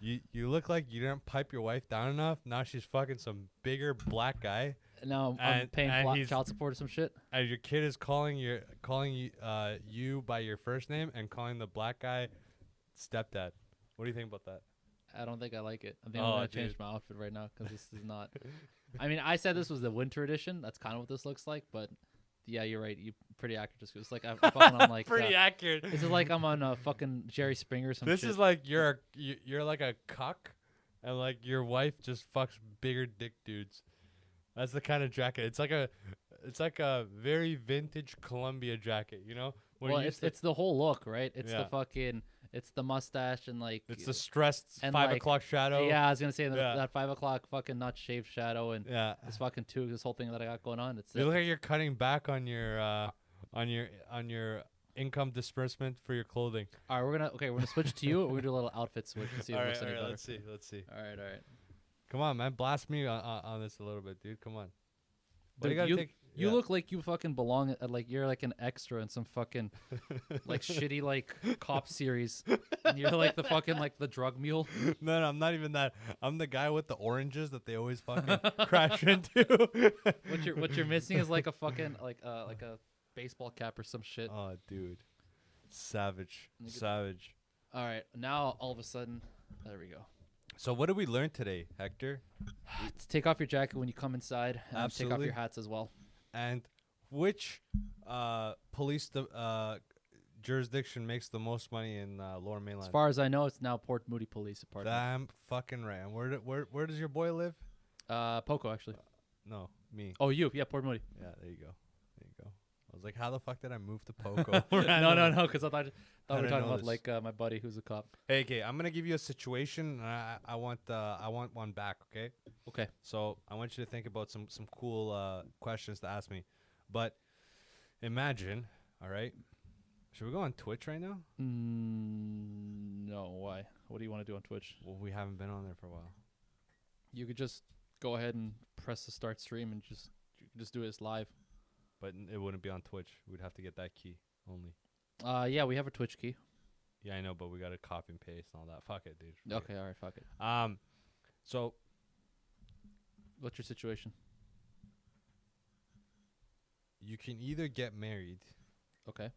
You look like you didn't pipe your wife down enough. Now she's fucking some bigger black guy. Now I'm paying child support or some shit. And your kid is calling you by your first name and calling the black guy stepdad. What do you think about that? I don't think I like it. I think I'm gonna change my outfit right now because this is not. I mean, I said this was the winter edition. That's kind of what this looks like, but yeah, you're right. You pretty accurate. Just it's like I'm fucking on like pretty accurate. This is like I'm on fucking Jerry Springer or some This shit. is like you're like a cuck, and like your wife just fucks bigger dick dudes. That's the kind of jacket. It's like a very vintage Columbia jacket, you know? Well, it's the whole look, right? It's the fucking. It's the mustache and like it's the stressed and 5 o'clock shadow. Yeah, I was gonna say that 5 o'clock fucking not shaved shadow and this fucking this whole thing that I got going on. It's you look like you're cutting back on your income disbursement for your clothing. All right, we're gonna switch to you. We're gonna do a little outfit switch and see if it looks any better. Let's see. All right. Come on, man, blast me on this a little bit, dude. Come on. Dude, you look like you fucking belong at like you're like an extra in some fucking like shitty like cop series. And you're like the fucking like the drug mule. No, I'm not even that. I'm the guy with the oranges that they always fucking crash into. What you're missing is like a fucking like a baseball cap or some shit. Oh, dude, savage. All right, now all of a sudden, there we go. So what did we learn today, Hector? Take off your jacket when you come inside. And Absolutely. Take off your hats as well. And which police jurisdiction makes the most money in Lower Mainland? As far as I know, it's now Port Moody Police Department. Damn fucking right. And where does your boy live? Poco, actually. No, me. Oh, you? Yeah, Port Moody. Yeah, there you go. I was like, how the fuck did I move to Poco? no, because I thought we were talking about like my buddy who's a cop. Hey, okay, I'm gonna give you a situation. I want one back. Okay. Okay. So I want you to think about some cool questions to ask me. But imagine, all right. Should we go on Twitch right now? No. Why? What do you want to do on Twitch? Well, we haven't been on there for a while. You could just go ahead and press the start stream and you can just do it as live. But it wouldn't be on Twitch. We'd have to get that key only. Yeah, we have a Twitch key. Yeah, I know, but we got to copy and paste and all that. Fuck it, dude. Okay, all right, fuck it. So what's your situation? You can either get married. Okay.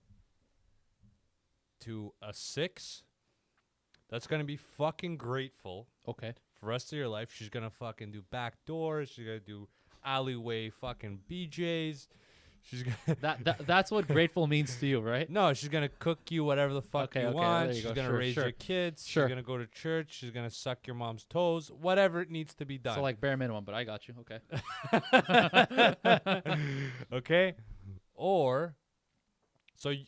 To a 6 that's going to be fucking grateful. Okay. For the rest of your life. She's going to fucking do back doors. She's going to do alleyway fucking BJs. She's gonna that's what grateful means to you, right? No, she's gonna cook you whatever the fuck you want. She's gonna raise your kids. She's gonna go to church. She's gonna suck your mom's toes. Whatever it needs to be done. So like bare minimum, but I got you. Okay. Okay. Or in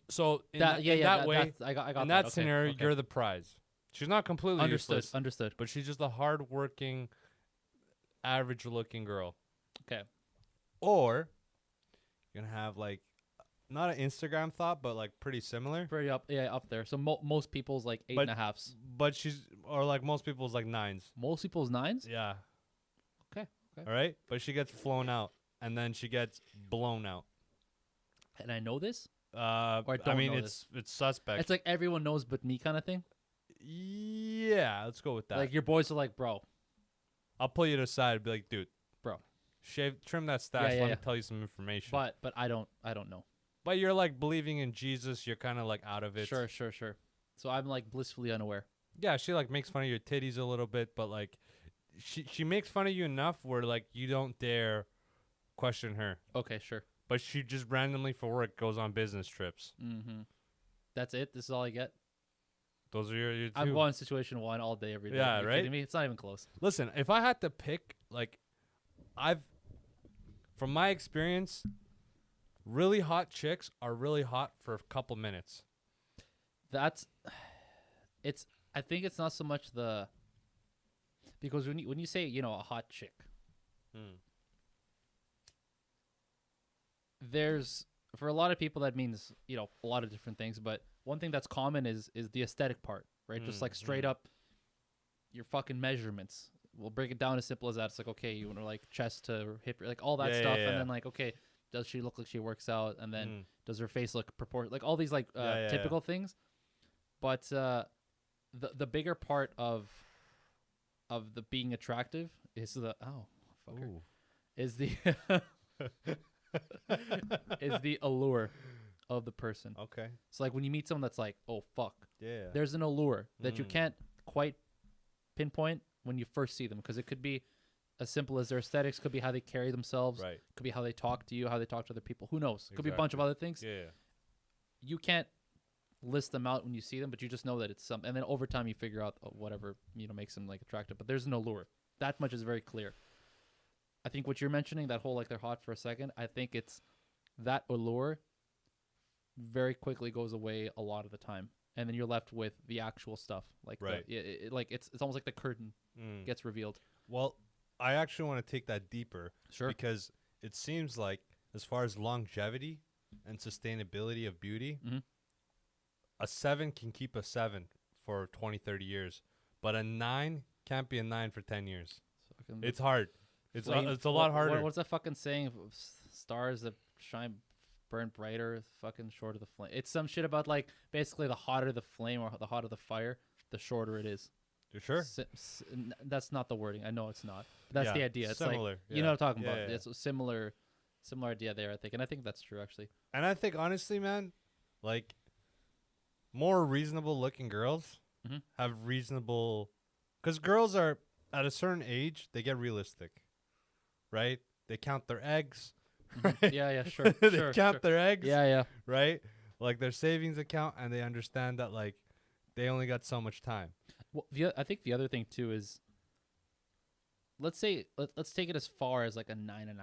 that way, I got in that scenario, you're the prize. She's not completely useless, understood. But she's just a hardworking, average-looking girl. Okay. Or you're gonna have like not an Instagram thought, but like pretty similar. Pretty up there. So most people's like 8.5s. But like most people's like 9s. Most people's 9s? Yeah. Okay. All right, but she gets flown out, and then she gets blown out. And I know this. Or I mean, it's suspect. It's like everyone knows but me kind of thing. Yeah, let's go with that. Like your boys are like, bro. I'll pull you to the side and be like, dude, bro. Trim that stash. Let me tell you some information. But I don't know. But you're like believing in Jesus. You're kind of like out of it. Sure. So I'm like blissfully unaware. Yeah, she like makes fun of your titties a little bit, but like she makes fun of you enough where like you don't dare question her. Okay, sure. But she just randomly for work goes on business trips. Mm-hmm. That's it. This is all I get. Those are your two. I'm going situation 1 all day, every day. Yeah, Are you kidding me? It's not even close. Listen, if I had to pick, like, from my experience, really hot chicks are really hot for a couple minutes. I think it's not so much because when you say, a hot chick, there's, for a lot of people that means, a lot of different things, but one thing that's common is the aesthetic part, right? Just like straight up your fucking measurements. We'll break it down as simple as that. It's like, okay, you want to like chest to hip, like all that stuff. And then like, okay, does she look like she works out? And then does her face look proportionate? Like all these like typical things. But the bigger part of of the being attractive is the fucker, Ooh. is the is the allure of the person. Okay. So like when you meet someone that's like, oh fuck, Yeah. there's an allure that you Mm. can't quite pinpoint when you first see them, because it could be as simple as their aesthetics, could be how they carry themselves, Right. could be how they talk to you, how they talk to other people. Who knows? Could be a bunch of Exactly. other things. Yeah. You can't list them out when you see them, but you just know that it's some. And then over time, you figure out whatever makes them like attractive. But there's an allure. That much is very clear. I think what you're mentioning, that whole like they're hot for a second, I think it's that allure very quickly goes away a lot of the time, and then you're left with the actual stuff. Like Right. like it's almost like the curtain Mm. gets revealed. Well, I actually want to take that deeper Sure. because it seems like, as far as longevity and sustainability of beauty, Mhm. a 7 can keep a 7 for 20, 30 years, but a 9 can't be a 9 for 10 years. Fucking It's hard. It's flame- it's a lot harder. What's that fucking saying? Stars that shine burn brighter, fucking shorter the flame. It's some shit about like basically the hotter the flame or the hotter the fire, the shorter it is. You sure? That's not the wording. I know it's not. But that's Yeah, the idea. It's similar. like you know what I'm talking Yeah, about. yeah. It's a similar idea there, I think, and I think that's true actually. And I think, honestly, man, like, more reasonable looking girls Mhm. have reasonable, because girls are at a certain age, they get realistic, right? They count their eggs. Mhm. Yeah, sure. They sure, count sure. their eggs, Yeah. right? Like their savings account, and they understand that like they only got so much time. Well, I think the other thing too is, let's say let's take it as far as like a 9.5.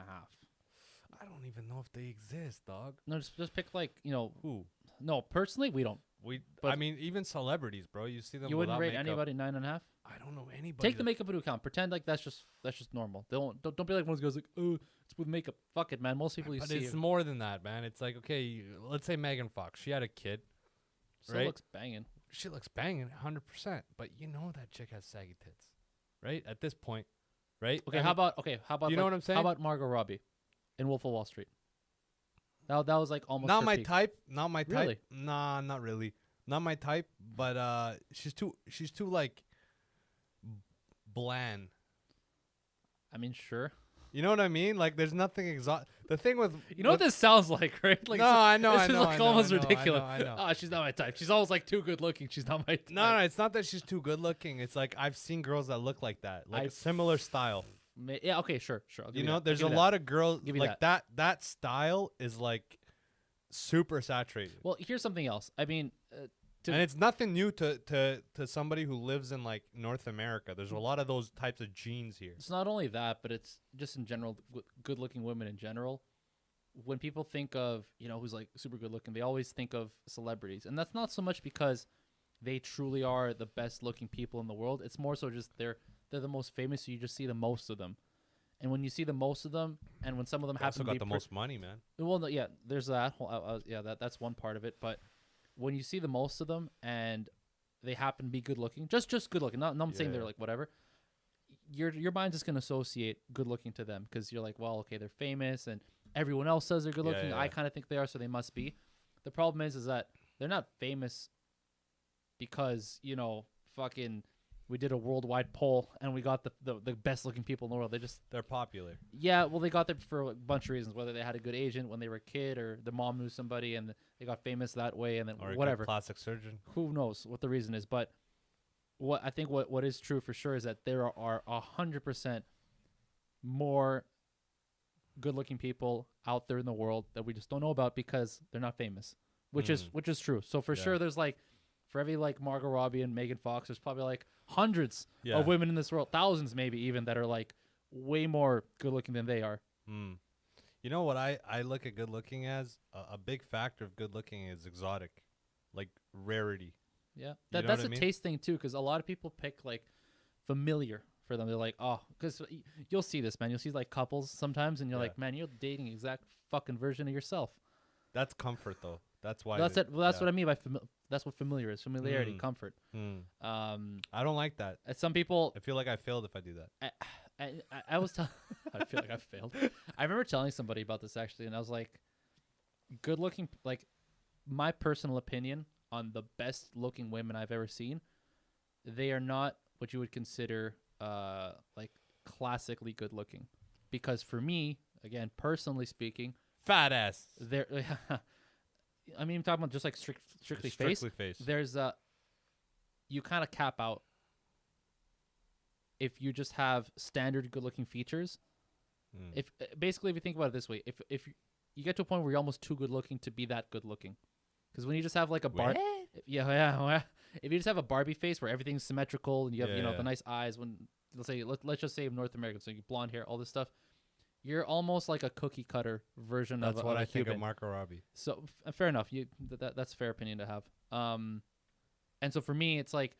I don't even know if they exist, dog. No, just pick like Who? No, personally we don't. I But- mean, even celebrities, bro. You see them. You wouldn't without rate makeup. anybody 9.5. I don't know anybody. Take the makeup into account. Pretend like that's just normal. Don't be like one of those guys like, oh, it's with makeup. Fuck it, man. Most people you But see it's more than that, man. It's like, okay, let's say Megan Fox. She had a kid. still right? looks banging. She looks banging, 100%. But you know that chick has saggy tits, right? At this point, right? Okay, I how mean, about you know like, what I'm saying? How about Margot Robbie in Wolf of Wall Street? That was like almost not her my peak. type. Not my type. Really? Nah, not really. Not my type. But she's too like bland. I mean, sure. You know what I mean? Like, there's nothing exotic. The thing with You know what this sounds like, right? Like No, I know, This I is know, like I know, almost I know, ridiculous. I know. Ah, she's not my type. She's always like too good looking. She's not my type. No, it's not that she's too good looking. It's like I've seen girls that look like that, like I a similar style. Yeah. Okay. Sure. I'll give You you know, that. I'll there's give a you lot of girls Give you like that style is like super saturated. that. Well, here's something else. I mean, to- And it's nothing new to somebody who lives in like North America. There's a lot of those types of genes here. it's not only that, but it's just in general, good-looking women in general. When people think of who's like super good-looking, they always think of celebrities, and that's not so much because they truly are the best-looking people in the world. It's more so just they're the most famous, so you just see the most of them. And when you see the most of them, and when some of them They also happen to got be the most money, man. well, no, yeah, there's that whole that's one part of it. But when you see the most of them and they happen to be good looking, just good looking, not I'm saying they're Yeah. like whatever, your mind's just gonna associate good looking to them because you're like, well, okay, they're famous and everyone else says they're good looking. Yeah, I yeah. kind of think they are, so they must be. The problem is that they're not famous because fucking we did a worldwide poll and we got the best looking people in the world. They just They're popular. yeah, well, they got there for a bunch of reasons. Whether they had a good agent when they were a kid, or the mom knew somebody and they got famous that way, and then Or a good whatever. plastic surgeon. Who knows what the reason is? But what I think what is true for sure is that there are 100% more good-looking people out there in the world that we just don't know about because they're not famous, which is true. So for Yeah. sure, there's like for every like Margot Robbie and Megan Fox, there's probably like hundreds Yeah. of women in this world, thousands maybe even, that are like way more good-looking than they are. Mm. You know what I look at good looking as? A big factor of good looking is exotic, like rarity. Yeah, know that's what I a mean? taste thing too, because a lot of people pick like familiar for them. They're like, oh, because you'll see this, man. You'll see like couples sometimes, and you're Yeah. like, man, you're dating the exact fucking version of yourself. That's comfort, though. That's why. That's they- it. Well, that's yeah. what I mean by that's what familiar is. Familiarity, Mm. comfort. Mm. And I don't like that. some people, I feel like I failed if I do that. I was telling, I feel like I failed. I remember telling somebody about this actually, and I was like, good looking, like my personal opinion on the best looking women I've ever seen, they are not what you would consider like classically good looking, because for me, again, personally speaking, Fat ass. there. I mean, I'm talking about just like strictly face. face. There's you kind of cap out if you just have standard good looking features. If basically, if you think about it this way, if you get to a point where you're almost too good looking to be that good looking, because when you just have like a if you just have a Barbie face where everything's symmetrical and you have the nice eyes, when let's just say North American, so you blonde hair, all this stuff, you're almost like a cookie cutter version That's of what a I think human. of Marco Robbie. So fair enough. That's a fair opinion to have. And so for me, it's like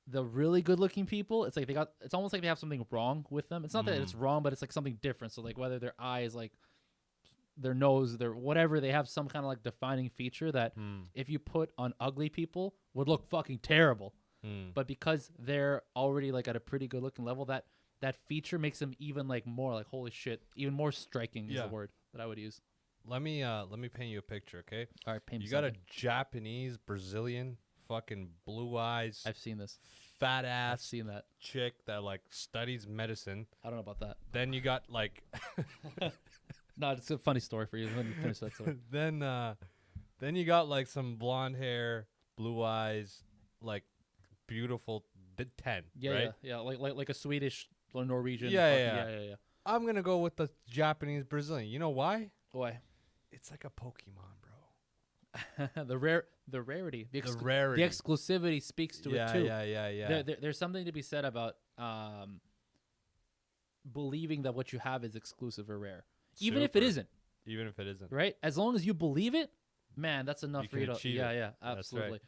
the really good looking people, it's like it's almost like they have something wrong with them. It's not that it's wrong, but it's like something different. So like whether their eyes, like their nose, their whatever, they have some kind of like defining feature that if you put on ugly people would look fucking terrible. But because they're already like at a pretty good looking level, that feature makes them even like more like, holy shit, even more striking is the word that I would use. Let me paint you a picture, okay? All right, paint me You got a something. Japanese, Brazilian, fucking blue eyes, I've seen this. fat I've ass seen that. chick that like studies medicine. I don't know about that. Then you got like No, it's a funny story for you. Let me finish that story. then you got like some blonde hair, blue eyes, like beautiful 10, Yeah, right? yeah, like a Swedish or Norwegian. Yeah. yeah. I'm going to go with the Japanese Brazilian. You know why? Why? It's like a Pokemon, bro. the rarity, the rarity. the exclusivity speaks to it too. Yeah. There's something to be said about believing that what you have is exclusive or rare, even if it isn't. Even if it isn't. Right? As long as you believe it, man, that's enough You for you can to. achieve Yeah, it. yeah, That's absolutely. right.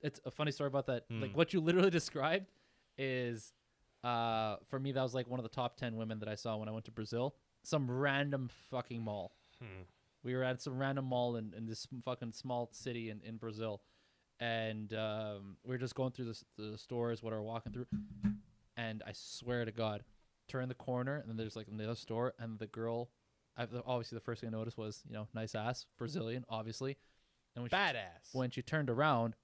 It's a funny story about that. Like what you literally described is, for me, that was like one of the top 10 women that I saw when I went to Brazil. Some random fucking mall. We were at some random mall in this fucking small city in Brazil, and we were just going through the stores, what are walking through, and I swear to God, turn the corner and then there's like another store, and the girl, obviously the first thing I noticed was nice ass, Brazilian, obviously, and when she turned around,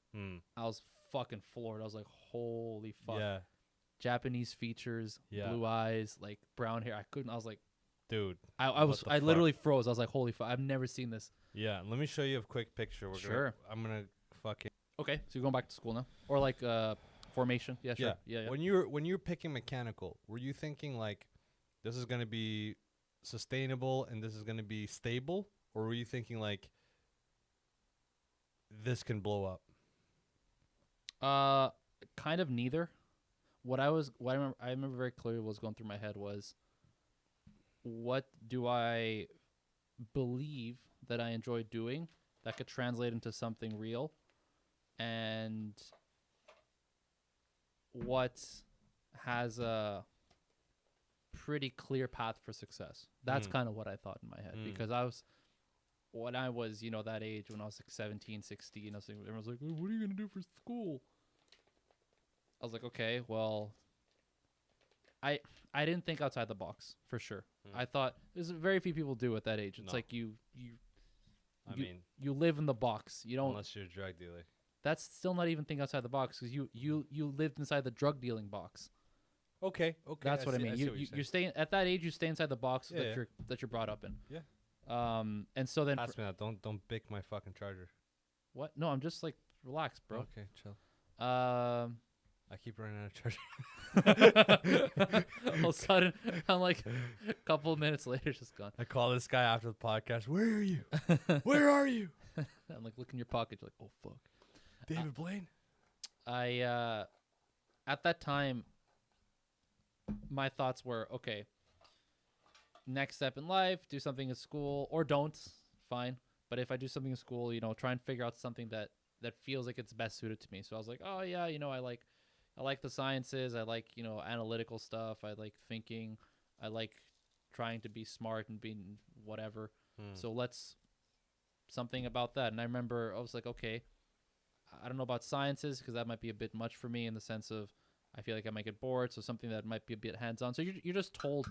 I was fucking floored. I was like, holy fuck. Yeah. Japanese features, blue eyes, like brown hair. I was like, dude, I literally froze. I was like, holy fuck, I've never seen this. Yeah, let me show you a quick picture. I'm gonna fucking. Okay, so you're going back to school now, or like formation? Yeah, sure. Yeah. When you're picking mechanical, were you thinking like, this is gonna be sustainable and this is gonna be stable, or were you thinking like, this can blow up? Kind of neither. What I remember very clearly what was going through my head was, what do I believe that I enjoy doing that could translate into something real, and what has a pretty clear path for success. That's kind of what I thought in my head, because when I was that age, when I was like 17, 16, everyone was like, what are you going to do for school? I was like, okay, well, I didn't think outside the box, for sure. I thought there's very few people do at that age. It's like you live in the box. You don't, unless you're a drug dealer. That's still not even think outside the box, because you lived inside the drug dealing box. Okay. That's what I mean. You stay at that age. You stay inside the box that you're brought up in. Yeah. And so then pass me that. Don't bick my fucking charger. What? No, I'm just like, relax, bro. Okay, chill. I keep running out of charger. All of a sudden, I'm like, a couple of minutes later, it's just gone. I call this guy after the podcast. Where are you? Where are you? I'm like, look in your pocket. You're like, oh fuck. David Blaine. I at that time, my thoughts were, okay, next step in life, do something in school, or don't, fine. But if I do something in school, try and figure out something that feels like it's best suited to me. So I was like, oh yeah, I like the sciences. I like, analytical stuff. I like thinking. I like trying to be smart and being whatever. So let's something about that. And I remember I was like, okay, I don't know about sciences, because that might be a bit much for me, in the sense of I feel like I might get bored. So something that might be a bit hands-on. So you're just told,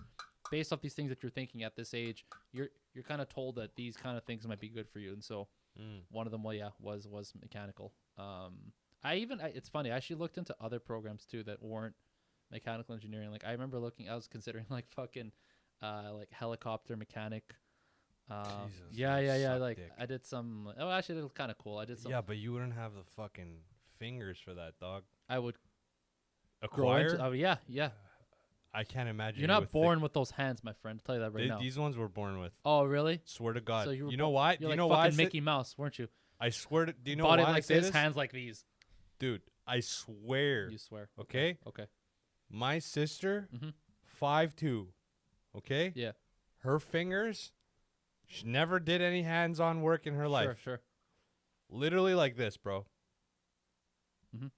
based off these things that you're thinking at this age, you're kind of told that these kind of things might be good for you. And so one of them, was mechanical. It's funny. I actually looked into other programs too that weren't mechanical engineering. Like I remember I was considering like fucking, like helicopter mechanic. Jesus, Yeah, you yeah, yeah. suck Like dick. I did some. Oh, actually, it was kind of cool. I did some. Yeah, but you wouldn't have the fucking fingers for that, dog. I would grow Acquire? into. Oh yeah, yeah. I can't imagine. You're you not with born with those hands, my friend. I'll tell you that right now. These ones were born with. Oh really? Swear to God. So you were know why? You're Do you like know fucking why? I say- Mickey Mouse, weren't you? I swear to. Do you know Body why like I say this, this? hands like these. Dude, I swear. You swear. Okay? Okay. My sister, Mhm. 5'2". Okay? Yeah. Her fingers, she never did any hands-on work in her life. Sure. Literally like this, bro. Mhm.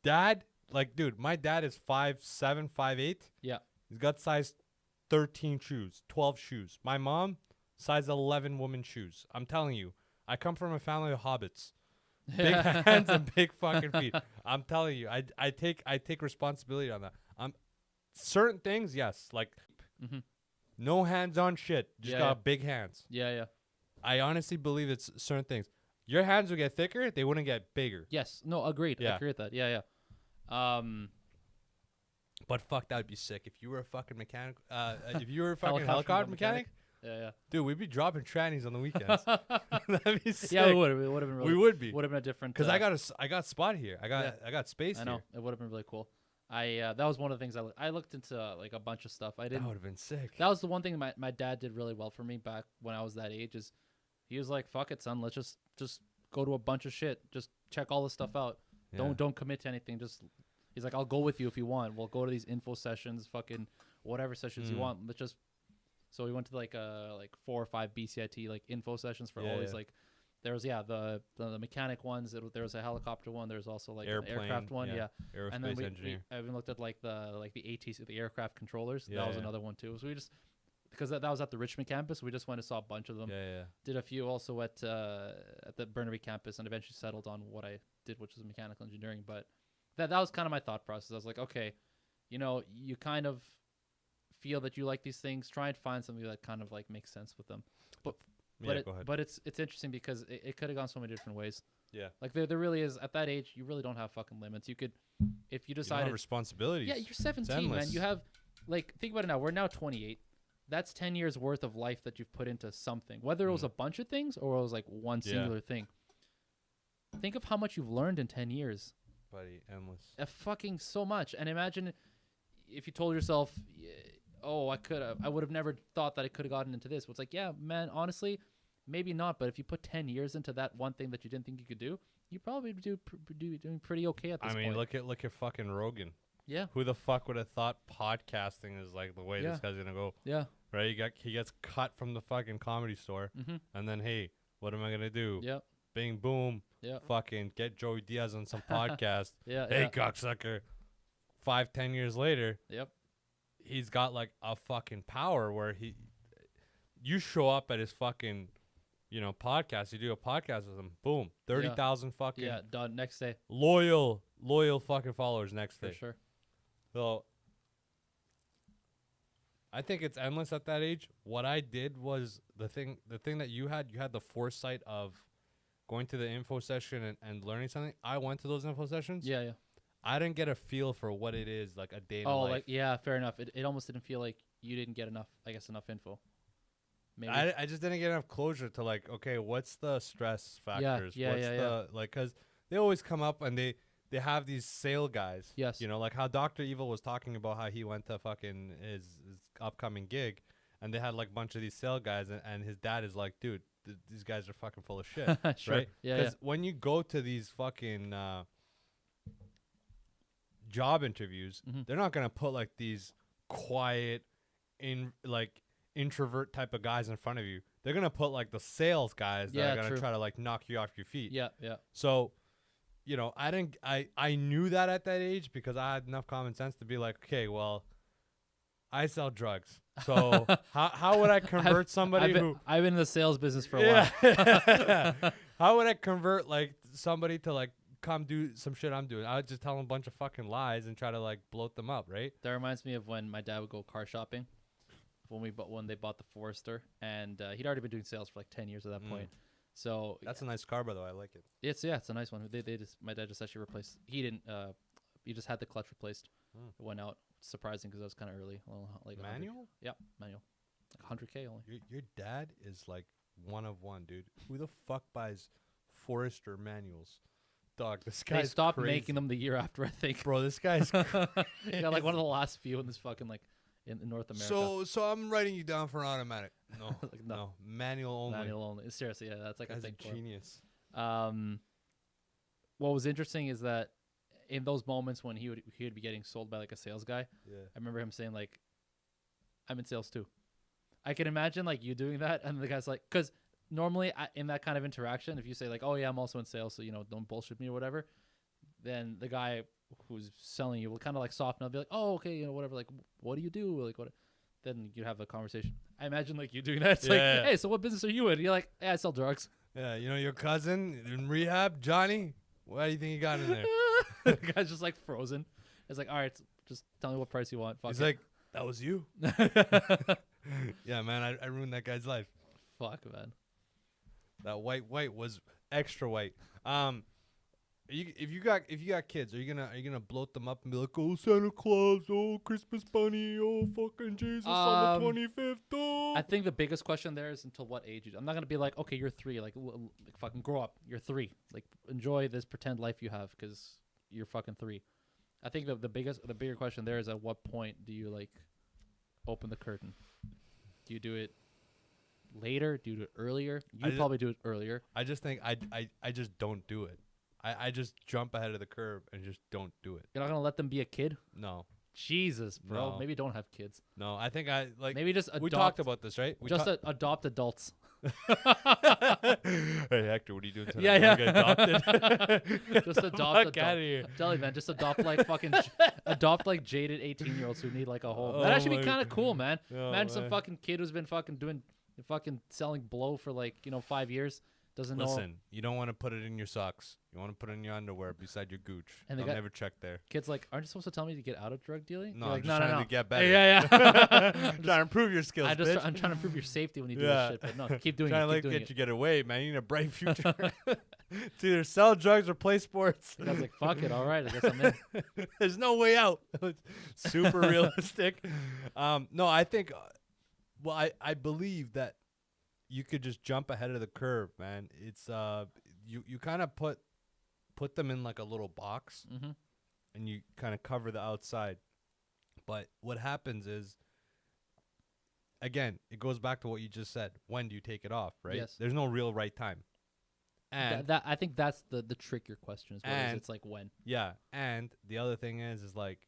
Dad, like, dude, my dad is 5'7", 5'8". Yeah. He's got size 13 shoes, 12 shoes. My mom, size 11 woman shoes. I'm telling you, I come from a family of hobbits. Big hands and big fucking feet. I'm telling you, I take responsibility on that. Certain things, yes, like Mhm. no hands-on shit. Just Yeah, got yeah. big hands. Yeah. I honestly believe it's certain things. Your hands would get thicker, they wouldn't get bigger. Yes. No. Agreed. Yeah. I agree with that. Yeah. But fuck, that would be sick if you were a fucking mechanic. If you were a fucking Helicopter helicopter mechanic, Yeah. dude, we'd be dropping trannies on the weekends. That'd be sick. Yeah, we would. It would have been really. We would be. Would have been a different. Because I got spot here. I got space I know here. it would have been really cool. That was one of the things I looked into like a bunch of stuff. I That didn't. would have been sick. That was the one thing my dad did really well for me back when I was that age. Is he was like, "Fuck it, son. Let's just go to a bunch of shit. Just check all this stuff out. Yeah. Don't commit to anything. Just." He's like, I'll go with you if you want. We'll go to these info sessions, fucking whatever sessions you want. Let's just. So we went to like 4 or 5 BCIT like info sessions for all these like. There was the mechanic ones. There was a helicopter one. There's also like an aircraft one. Yeah. Aerospace And then engineer. I even looked at like the ATC, the aircraft controllers. Yeah, that was yeah. another one too. So we just because that was at the Richmond campus. We just went and saw a bunch of them. Yeah. Did a few also at the Burnaby campus, and eventually settled on what I did, which was mechanical engineering. But that was kind of my thought process. I was like, okay, you kind of feel that you like these things. Try and find something that kind of like makes sense with them. But Go ahead. but it's interesting because it could have gone so many different ways. Yeah. Like there really is at that age, you really don't have fucking limits. You could, if you You don't decided, have responsibilities. yeah, you're 17, man. endless. You have, like, think about it now. We're now 28. That's 10 years worth of life that you've put into something. Whether it was a bunch of things or it was like one singular thing. Think of how much you've learned in 10 years. Buddy, endless. Fucking so much. And imagine if you told yourself, oh, I would have never thought that I could have gotten into this. Well, it's like, yeah, man, honestly, maybe not. But if you put 10 years into that one thing that you didn't think you could do, you probably doing pretty okay at this point. I mean, look at fucking Rogan. Yeah. Who the fuck would have thought podcasting is like the way this guy's gonna go? Yeah. Right? He gets cut from the fucking comedy store, and then hey, what am I gonna do? Yep. Bing boom. Yeah. Fucking get Joey Diaz on some podcast. Yeah. Hey, cocksucker. 5-10 years later, Yep. he's got like a fucking power where you show up at his fucking, podcast. You do a podcast with him. Boom, 30,000 fucking done next day loyal fucking followers next for day. sure. So I think it's endless at that age. What I did was the thing that you had the foresight of going to the info session and learning something. I went to those info sessions. Yeah. I didn't get a feel for what it is like a day in Oh, life. like yeah, fair enough. It almost didn't feel like you didn't get enough info. Maybe. I just didn't get enough closure to like, okay, what's the stress factors? Yeah, what's the like, because they always come up and they have these sale guys. Yes. Like how Dr. Evil was talking about how he went to fucking his upcoming gig, and they had like a bunch of these sale guys, and his dad is like, dude, these guys are fucking full of shit. Sure. Right? Yeah. Because when you go to these fucking job interviews, they're not gonna put like these quiet, introvert type of guys in front of you. They're gonna put like the sales guys that are gonna try to like knock you off your feet. Yeah. So, I knew that at that age because I had enough common sense to be like, okay, well, I sell drugs. So how would I convert somebody I've been in the sales business for a while. How would I convert like somebody to like come do some shit I'm doing? I would just tell them a bunch of fucking lies and try to like bloat them up, right? That reminds me of when my dad would go car shopping when they bought the Forester, and he'd already been doing sales for like 10 years at that point. So that's a nice car, by the way. I like it. It's a nice one. My dad just actually replaced. He didn't. He just had the clutch replaced. It went out surprising because that was kind of early. Well, like Manual? Yep, manual. Like 100K only. Your dad is like one of one, dude. Who the fuck buys Forester manuals? Dog, this They guy's stopped crazy. making them the year after, I think. Bro, this guy's Yeah, like one of the last few in this fucking like in North America. So I'm writing you down for an automatic. No, Like, no. no, manual only. Manual only. Seriously, yeah, that's like Guy's a thing. a For him. genius. What was interesting is that in those moments when he would be getting sold by like a sales guy, Yeah. I remember him saying like, "I'm in sales too." I can imagine like you doing that, and the guy's like, because normally in that kind of interaction, if you say like, "Oh yeah, I'm also in sales, so don't bullshit me or whatever," then the guy who's selling you will kind of like soften up, be like, "Oh okay, whatever. Like, what do you do? Like what?" Then you have a conversation. I imagine like you doing that. It's like, "Hey, so what business are you in?" You're like, "Yeah, I sell drugs." Yeah, your cousin in rehab, Johnny. What do you think you got in there? The guy's just like frozen. It's like, all right, just tell me what price you want. Fuck He's it. like, that was you. Yeah, man, I ruined that guy's life. Fuck, man. That white was extra white. If you got kids, are you gonna bloat them up and be like, oh Santa Claus, oh Christmas bunny, oh fucking Jesus on the 25th? Oh. I think the biggest question there is until what age I'm not gonna be like, okay, you're 3, like fucking grow up. You're 3, like enjoy this pretend life you have because you're fucking 3. I think the bigger question there is at what point do you like open the curtain? Do you do it later? Do you do it earlier? You probably do it earlier. I just think I just don't do it. I just jump ahead of the curve and just don't do it. You're not gonna let them be a kid? No. Jesus, bro. No. Maybe don't have kids. No, I think I like. Maybe just adopt. We talked about this, right? Adopt adults. Hey Hector, what are you doing tonight? Yeah. Get adopted. Just adopt Fuck outta here. I'm telling you, man, just adopt like fucking adopt like jaded 18-year-olds who need like a home. That'd Oh actually be my kind of cool, man. Oh, Imagine some man. fucking kid who's been fucking selling blow for like 5 years. Doesn't know. Listen, you don't want to put it in your socks. You want to put it in your underwear beside your gooch. And I'll they got- never check there. Kids like, aren't you supposed to tell me to get out of drug dealing? No, You're I'm like, just trying to get better. Yeah. I'm trying to improve your skills, bitch. I'm trying to improve your safety when you do Yeah. this shit. But no, keep doing trying it. to Keep doing get it. you get away, man. You need a bright future. It's either sell drugs or play sports. The guy's like, fuck it, all right, I guess I'm in. There's no way out. Super realistic. No, I think, I believe that you could just jump ahead of the curve, man. It's you kind of put them in like a little box, Mm-hmm. and you kind of cover the outside. But what happens is, again, it goes back to what you just said. When do you take it off, right? Yes. There's no real right time. And That I think that's the trickier question is what is And- it's like when. yeah, and the other thing is like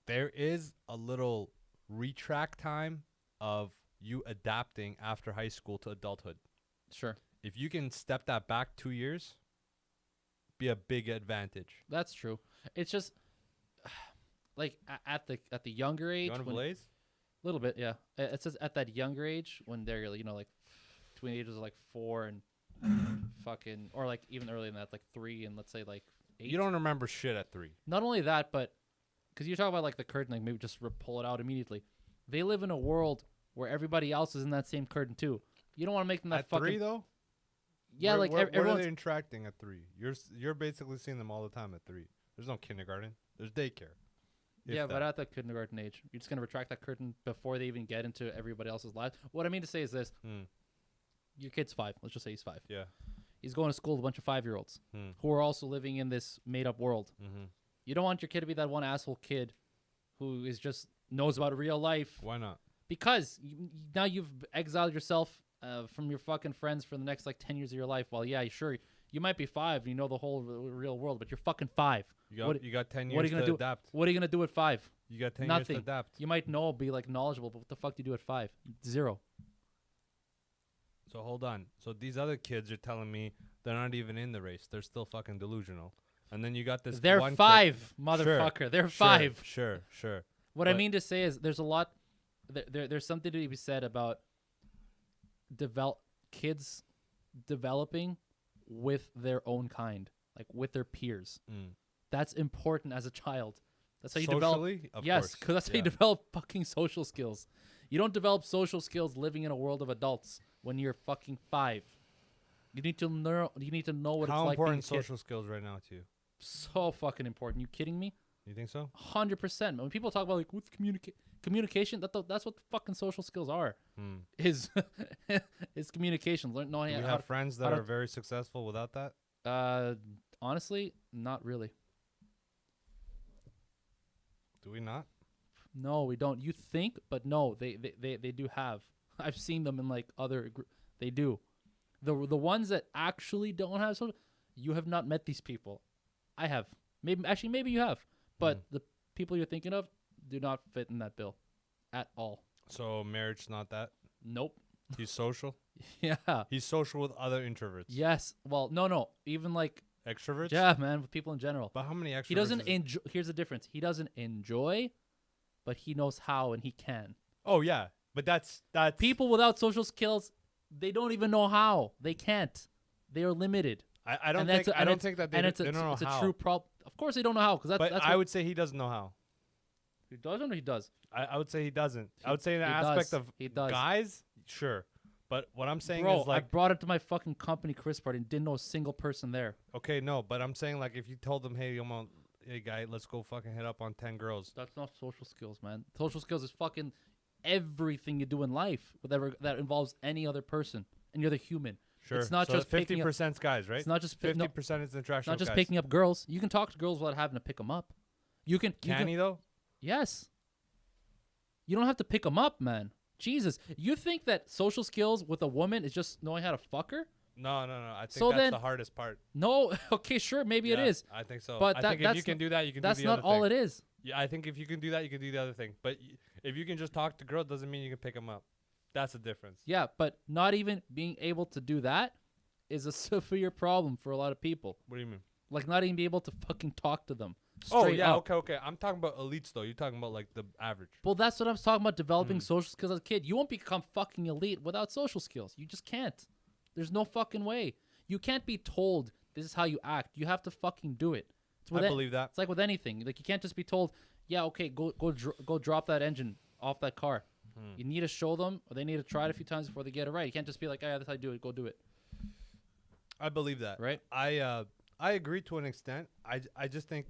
there is a little retract time of you adapting after high school to adulthood. Sure. If you can step that back 2 years, be a big advantage. That's true. It's just like at the younger age, You want to blaze? little bit, yeah. It says at that younger age when they're like between the ages of like 4 and fucking, or like even earlier than that, like 3 and let's say like 8. You don't remember shit at 3. Not only that, but because you talk about like the curtain, like maybe just pull it out immediately. They live in a world where everybody else is in that same curtain too. You don't want to make them that At fucking 3 though? yeah, like where are everyone's they interacting at 3? You're basically seeing them all the time at 3. There's no kindergarten. There's daycare. If yeah, that. but at the kindergarten age, you're just gonna retract that curtain before they even get into everybody else's lives. What I mean to say is this: your kid's 5. Let's just say he's 5. Yeah. He's going to school with a bunch of 5-year-olds who are also living in this made-up world. Mm-hmm. You don't want your kid to be that one asshole kid who is just knows about real life Why not? because now you've exiled yourself from your fucking friends for the next like 10 years of your life. Well, yeah, sure, you might be 5, you know the whole real world, but you're fucking 5. You got 10 years what are you gonna to do? adapt. What are you gonna do at 5? You got 10 Nothing. years to adapt. You might know, be like knowledgeable, but what the fuck do you do at 5? 0. So hold on. So these other kids are telling me they're not even in the race. They're still fucking delusional. And then you got this They're one 5, kid. motherfucker. Sure, They're 5. Sure. What I But- mean to say is there's a lot there's something to be said about kids developing with their own kind, like with their peers. That's important as a child. That's how you develop. Socially? Of Yes, course. because that's how you Yeah. develop fucking social skills. You don't develop social skills living in a world of adults when you're fucking 5. You need to know. You need to know what How it's like being a important kid. social skills right now to you? So fucking important. You kidding me? You think so? 100%. When people talk about like what's communication, that's what fucking social skills are. Is is communication. Learn knowing Do we how have friends that how to- are very successful without that? honestly, not really. Do we not? No, we don't. You think, but no, they do have. I've seen them in like other. They do. The ones that actually don't have social. You have not met these people. I have. Maybe you have. But the people you're thinking of do not fit in that bill, at all. So marriage not that. Nope. He's social. Yeah. He's social with other introverts. Yes. Well, no. Even like Extroverts. yeah, man, with people in general. But how many extroverts? He doesn't enjoy. Here's the difference. He doesn't enjoy, but he knows how and he can. Oh yeah, but that's People without social skills, they don't even know how. They can't. They are limited. I don't think that they don't know it's how. a true problem. Of course, they don't know how because But that's I would say he doesn't know how. he doesn't or he does. I would say he doesn't. I would say in the he aspect does. of He does. guys, sure. But what I'm saying Bro, is like, I brought it to my fucking company Chris party and didn't know a single person there. okay, no, but I'm saying like if you told them, hey, hey guy, let's go fucking hit up on 10 girls. That's not social skills, man. Social skills is fucking everything you do in life, whatever that involves any other person, and you're the human. Sure. It's not so just 50% guys, right? It's not just 50% is interaction. It's not with just guys. picking up girls. You can talk to girls without having to pick them up. You can. Can he though? Yes. You don't have to pick them up, man. Jesus, you think that social skills with a woman is just knowing how to fuck her? No. I think So that's then- the hardest part. No. Okay, sure, maybe it Yeah, is. I think so. But I that- think if that's you can do that, you can do That's the not other all thing. it is. Yeah, I think if you can do that, you can do the other thing. But if you can just talk to girls, doesn't mean you can pick them up. That's the difference. Yeah, but not even being able to do that is a severe problem for a lot of people. What do you mean? Like not even be able to fucking talk to them. Oh Straight yeah, up. okay. I'm talking about elites though. You're talking about like the average. Well, that's what I'm talking about. Developing Mm. social skills as a kid. You won't become fucking elite without social skills. You just can't. There's no fucking way. You can't be told this is how you act. You have to fucking do it. It's I believe that. It's like with anything. Like you can't just be told, yeah, okay, go drop that engine off that car. You need to show them, or they need to try it a few times before they get it right. You can't just be like, yeah, that's how you do it. Go do it. I believe that. Right? I agree to an extent. I just think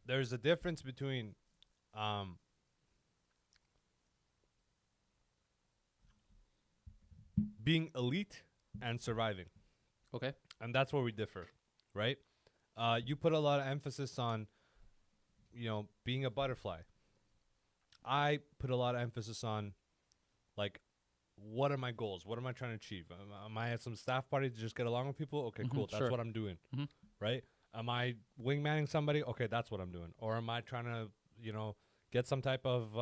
there's a difference between being elite and surviving. Okay. And that's where we differ, right? You put a lot of emphasis on, being a butterfly. I put a lot of emphasis on, like, what are my goals? What am I trying to achieve? Am I at some staff party to just get along with people? Okay, cool. That's sure. what I'm doing, Mhm. right? Am I wingmanning somebody? Okay, that's what I'm doing. Or am I trying to, get some type of,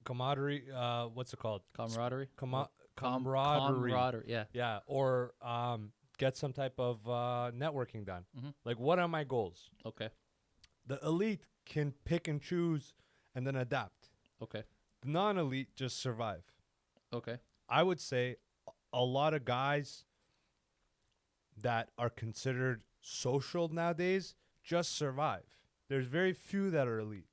camaraderie? What's it called? Camaraderie. Camaraderie. Camaraderie. Yeah. Yeah, or get some type of networking done. Mhm. Like, what are my goals? Okay. The elite can pick and choose and then adapt. Okay. The non-elite just survive. Okay. I would say a lot of guys that are considered social nowadays just survive. There's very few that are elite.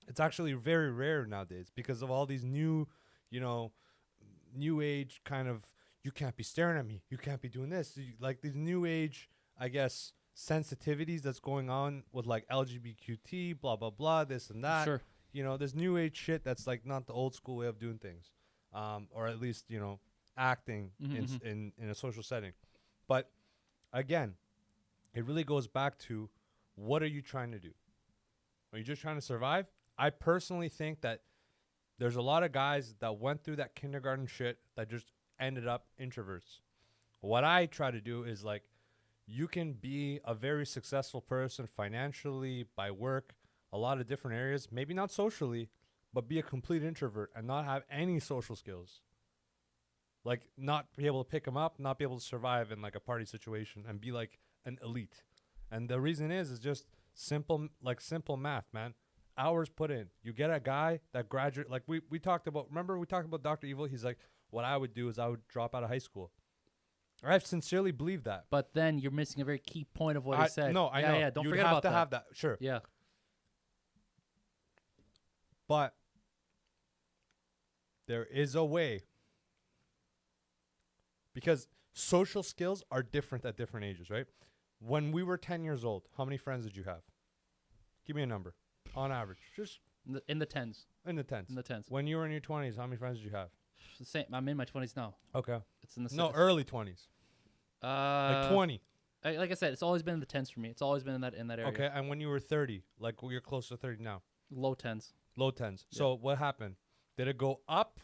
It's actually very rare nowadays because of all these new, new age kind of, you can't be staring at me, you can't be doing this. Like these new age, I guess, sensitivities that's going on with like LGBTQT, blah, blah, blah, this and that. Sure. There's new age shit that's like not the old school way of doing things. Or at least, acting in a social setting. But again, it really goes back to, what are you trying to do? Are you just trying to survive? I personally think that there's a lot of guys that went through that kindergarten shit that just ended up introverts. What I try to do is like, you can be a very successful person financially, by work, a lot of different areas, maybe not socially, but be a complete introvert and not have any social skills. Like not be able to pick them up, not be able to survive in like a party situation and be like an elite. And the reason is just simple math, man. Hours put in. You get a guy that graduate, like we talked about, remember we talked about Dr. Evil? He's like, what I would do is I would drop out of high school. I sincerely believe that. But then you're missing a very key point of what he said. No, I know. Yeah, don't You'd forget have about to that. have that. Sure. Yeah. But there is a way, because social skills are different at different ages, right? When we were 10 years old, how many friends did you have? Give me a number. On average. Just In the tens. in the tens. In the tens. When you were in your 20s, how many friends did you have? The same. I'm in my 20s now. Okay. It's in the No, early 20s. Like 20. Like I said, it's always been in the tens for me. It's always been in that area. Okay. And when you were 30, like you're close to 30 now. Low tens. Low 10s. Yeah. So what happened? Did it go up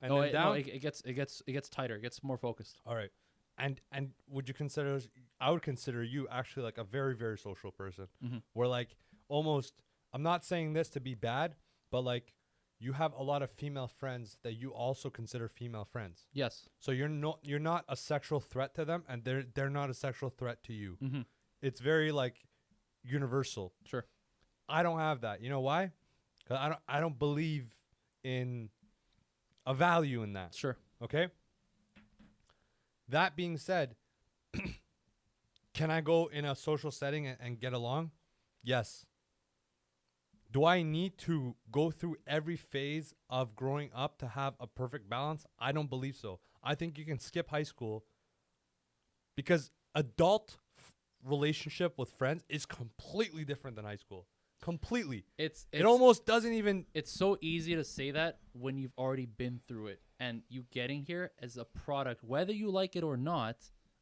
and No, then down? no, it gets tighter. It gets more focused. All right. And would you consider, I would consider you actually like a very, very social person. Mm-hmm. Where like almost, I'm not saying this to be bad, but like you have a lot of female friends that you also consider female friends. Yes. So you're not a sexual threat to them, and they're not a sexual threat to you. Mm-hmm. It's very like universal. Sure. I don't have that. You know why? 'Cause I don't believe in a value in that. Sure. Okay? That being said, can I go in a social setting and get along? Yes. Do I need to go through every phase of growing up to have a perfect balance? I don't believe so. I think you can skip high school because adult relationship with friends is completely different than high school. Completely. It's It almost doesn't even. It's so easy to say that when you've already been through it, and you getting here as a product, whether you like it or not,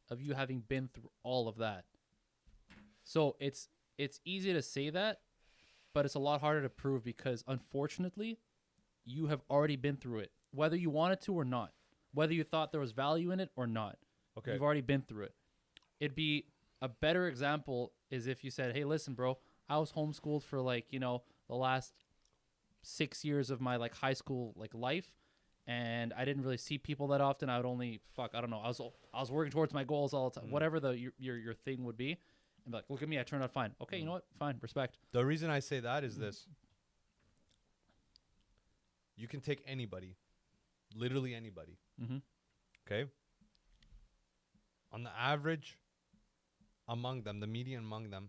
of you having been through all of that. So it's easy to say that, but it's a lot harder to prove because unfortunately, you have already been through it, whether you wanted to or not, whether you thought there was value in it or not. Okay. You've already been through it. It'd be a better example is if you said, "Hey, listen, bro, I was homeschooled for like, the last 6 years of my like high school like life, and I didn't really see people that often. I would only I don't know. I was working towards my goals all the time, whatever your thing would be, and be like, look at me, I turned out fine. Okay, you know what? Fine, respect. The reason I say that is this. You can take anybody, literally anybody. Mm-hmm. Okay? On the average, among them, the median among them,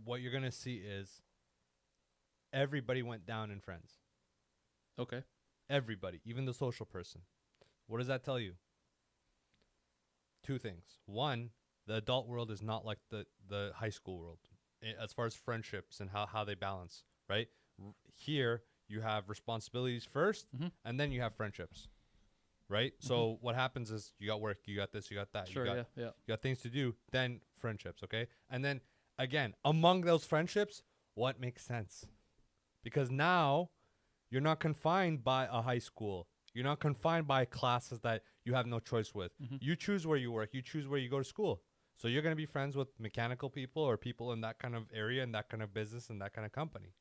what you're going to see is everybody went down in friends. Okay. Everybody, even the social person. What does that tell you? Two things. One, the adult world is not like the high school world as far as friendships and how they balance, right? Here, you have responsibilities first, and then you have friendships, right? So what happens is you got work, you got this, you got that. Sure, you yeah. got things to do, then friendships, okay? And then, again, among those friendships, what makes sense? Because now you're not confined by a high school. You're not confined by classes that you have no choice with. You choose where you work. You choose where you go to school. So you're going to be friends with mechanical people or people in that kind of area and that kind of business and that kind of company.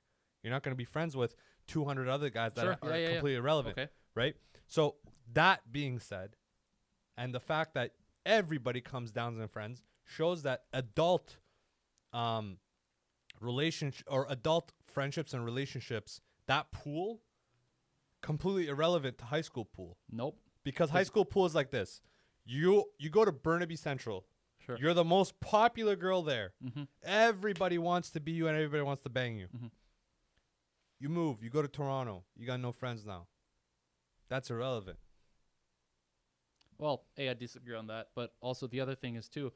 You're not going to be friends with 200 other guys that are completely irrelevant, Okay. right? So that being said, and the fact that everybody comes down as friends shows that adult relationship or adult friendships and relationships, that pool, completely irrelevant to high school pool. Nope. Because high school pool is like this. You go to Burnaby Central. Sure. You're the most popular girl there. Mm-hmm. Everybody wants to be you and everybody wants to bang you. Mm-hmm. You move. You go to Toronto. You got no friends now. That's irrelevant. Well, I disagree on that, but also the other thing is too,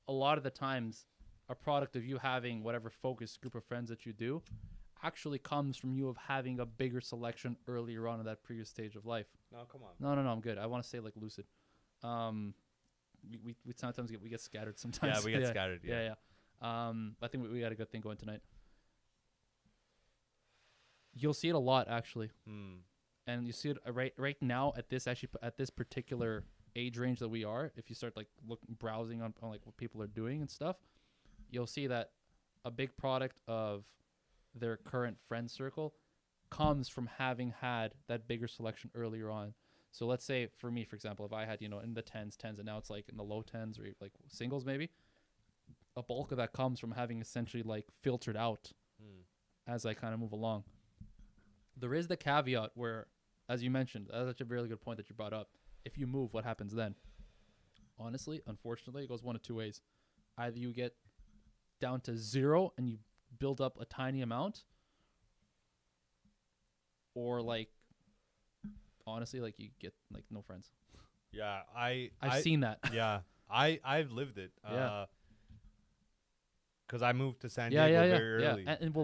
a lot of the times, a product of you having whatever focused group of friends that you do, actually comes from you of having a bigger selection earlier on in that previous stage of life. No, come on. No, I'm good. I want to stay like lucid. We sometimes get scattered sometimes. Yeah, we get scattered. Yeah. I think we got a good thing going tonight. You'll see it a lot actually. And you see it right now at this particular age range that we are. If you start like browsing on like what people are doing and stuff, you'll see that a big product of their current friend circle comes from having had that bigger selection earlier on. So let's say for me, for example, if I had, in the tens, and now it's like in the low tens or like singles maybe, a bulk of that comes from having essentially like filtered out as I kind of move along. There is the caveat where, as you mentioned, that's such a really good point that you brought up. If you move, what happens then? Honestly, unfortunately, it goes one of two ways. Either you get down to zero and you build up a tiny amount, or like, honestly, like you get like no friends. Yeah, I've seen that. Yeah, I've lived it. Yeah. Because I moved to San Yeah, Diego yeah, yeah, very yeah. early. And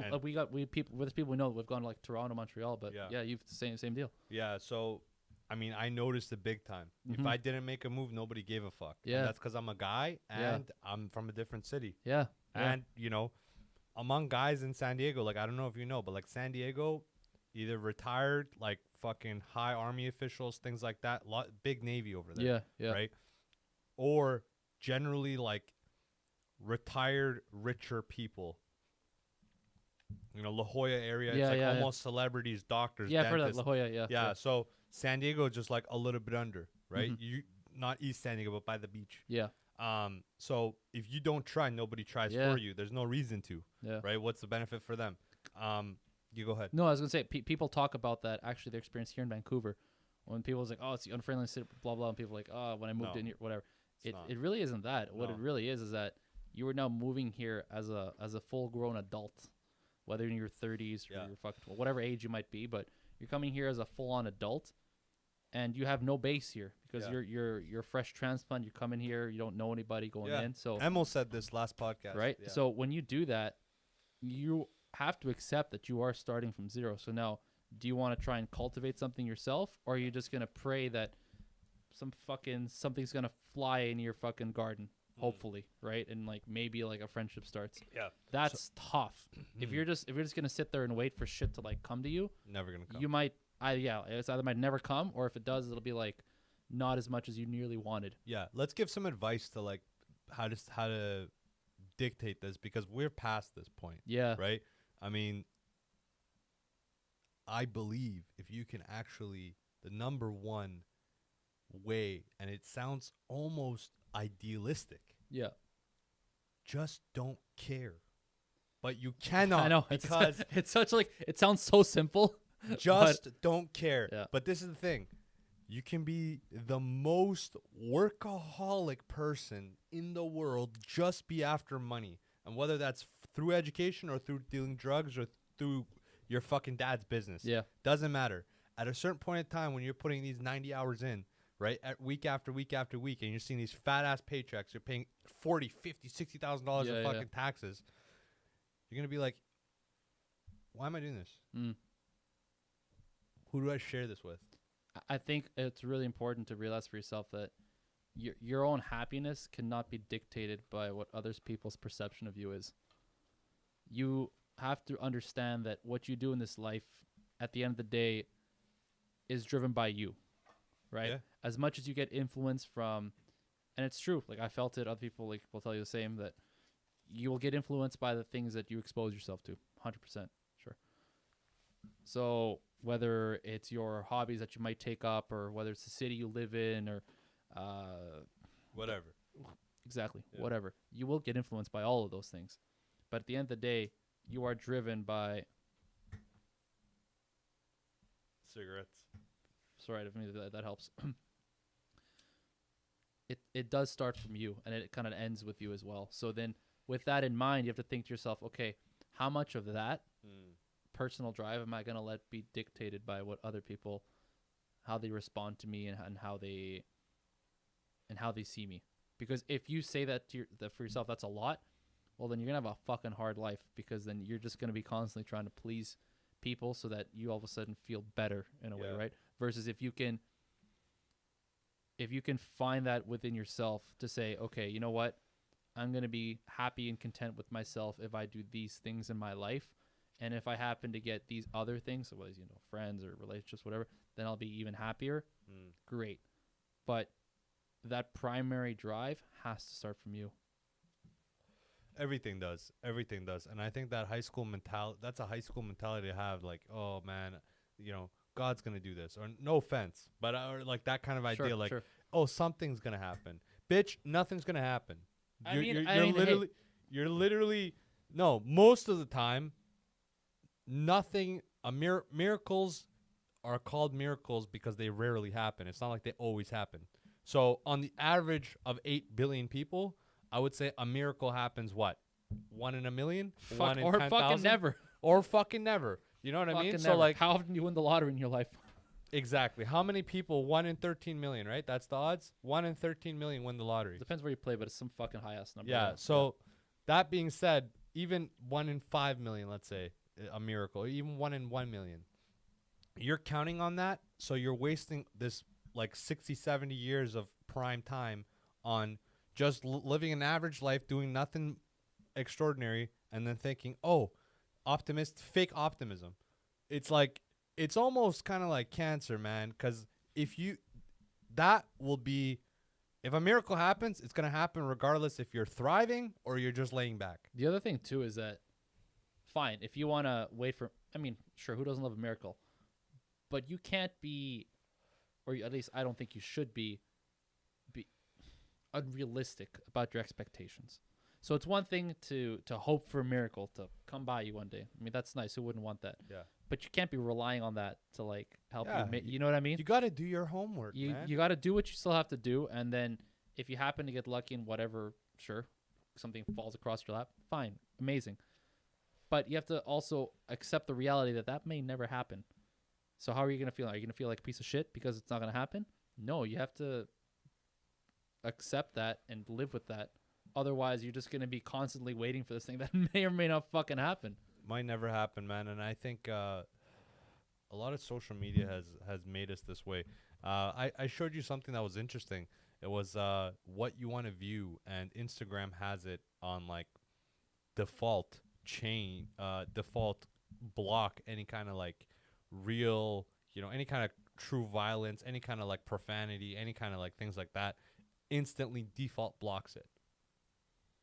we people with people we know we've gone to like Toronto, Montreal, but Yeah. yeah, you've the same deal. Yeah, so I mean, I noticed it big time. If Mhm. I didn't make a move, nobody gave a fuck. Yeah. And that's because I'm a guy Yeah. and I'm from a different city. Yeah. Yeah. And, you know, among guys in San Diego, like, I don't know if you know, but like San Diego, either retired, like fucking high army officials, things like that, big Navy over there. Yeah. Yeah. Right? Or generally like retired, richer people. You know, La Jolla area, Yeah, it's like yeah, yeah. almost celebrities, doctors, Yeah, I've heard that dentists. La Jolla. Yeah. Yeah, so San Diego just like a little bit under, right? Mhm. You not East San Diego, but by the beach. Yeah. So if you don't try, nobody tries Yeah. for you. There's no reason to, Yeah. right? What's the benefit for them? You go ahead. No, I was gonna say people talk about that. Actually, their experience here in Vancouver, when people was like, "Oh, it's the unfriendly city," blah blah, and people like, "Oh, when I moved No. in here, whatever." It's not. It really isn't that. What No. it really is that you are now moving here as a full grown adult, whether in your 30s or Yeah. your fucking whatever age you might be, but you're coming here as a full on adult, and you have no base here because Yeah. you're a fresh transplant. You come in here, you don't know anybody going Yeah. in, so Emil said this last podcast. right. Yeah. So when you do that, you have to accept that you are starting from zero. So now, do you want to try and cultivate something yourself, or are you just gonna pray that something's gonna fly in your fucking garden? Hopefully, right? And like maybe like a friendship starts. Yeah. That's tough. If you're just gonna sit there and wait for shit to like come to you, Never gonna come. you might it's either might never come, or if it does, it'll be like not as much as you nearly wanted. Yeah. Let's give some advice to like how to dictate this, because we're past this point. Yeah. Right? I mean, I believe if you can actually, the number one way, and it sounds almost idealistic, Yeah. just don't care. But you cannot. I know because it's such like it sounds so simple. just don't care. Yeah. But this is the thing. You can be the most workaholic person in the world, just be after money. And whether that's through education or through dealing drugs or through your fucking dad's business. Yeah. Doesn't matter. At a certain point in time when you're putting these 90 hours in, right, at week after week after week, and you're seeing these fat ass paychecks, you're paying $40,000, $50,000, $60,000 Yeah, in yeah. fucking taxes, you're going to be like, why am I doing this? Mm. Who do I share this with? I think it's really important to realize for yourself that your own happiness cannot be dictated by what others people's perception of you is. You have to understand that what you do in this life, at the end of the day, is driven by you, right? Yeah. As much as you get influence from, and it's true. Like I felt it. Other people like will tell you the same, that you will get influenced by the things that you expose yourself to. 100%, sure. So whether it's your hobbies that you might take up, or whether it's the city you live in, or Whatever. exactly, Yeah. whatever, you will get influenced by all of those things. But at the end of the day, you are driven by. Cigarettes. Sorry, if maybe that helps. It does start from you, and it kind of ends with you as well. So then, with that in mind, you have to think to yourself, okay, how much of that personal drive am I going to let be dictated by what other people, how they respond to me, and how they see me? Because if you say that that for yourself, that's a lot. Well, then you're gonna have a fucking hard life, because then you're just gonna be constantly trying to please people so that you all of a sudden feel better in a way, right? Versus if you can find that within yourself to say, okay, you know what, I'm gonna be happy and content with myself if I do these things in my life. And if I happen to get these other things, so whether it's, friends or relationships, whatever, then I'll be even happier. Great. But that primary drive has to start from you. Everything does. And I think that high school mentality, that's a high school mentality to have, like, oh man, God's going to do this, or no offense, but or like that kind of idea, Sure, like, sure. oh, something's going to happen. Bitch, nothing's going to happen. You're literally, no, most of the time, nothing, miracles are called miracles because they rarely happen. It's not like they always happen. So on the average of 8 billion people, I would say a miracle happens, what? 1 in a million? 1 in 10,000? Fucking never. Or fucking never. You know what I mean? Never. So like, how often do you win the lottery in your life? Exactly. How many people? 1 in 13 million, right? That's the odds. 1 in 13 million win the lottery. Depends where you play, but it's some fucking high ass number. Yeah. So that being said, even 1 in 5 million, let's say, a miracle, even 1 in 1 million, you're counting on that. So you're wasting this like 60, 70 years of prime time on just living an average life, doing nothing extraordinary, and then thinking, oh, fake optimism. It's like, it's almost kind of like cancer, man. Because if a miracle happens, it's going to happen regardless if you're thriving or you're just laying back. The other thing, too, is that, fine, if you want to wait for, I mean, sure, who doesn't love a miracle? But you can't be, or at least I don't think you should be unrealistic about your expectations. So it's one thing to hope for a miracle to come by you one day. I mean, that's nice. Who wouldn't want that? Yeah. But you can't be relying on that to like help Yeah, you. You know what I mean? You got to do your homework, man. You got to do what you still have to do, and then if you happen to get lucky in whatever, sure, something falls across your lap, fine, amazing. But you have to also accept the reality that may never happen. So how are you gonna feel? Are you gonna feel like a piece of shit because it's not gonna happen? No, you have to accept that and live with that. Otherwise, you're just gonna be constantly waiting for this thing that may or may not fucking happen. Might never happen, man. And I think a lot of social media has made us this way. I showed you something that was interesting. It was what you want to view, and Instagram has it on like default block any kind of like real, any kind of true violence, any kind of like profanity, any kind of like things like that. Instantly default blocks it.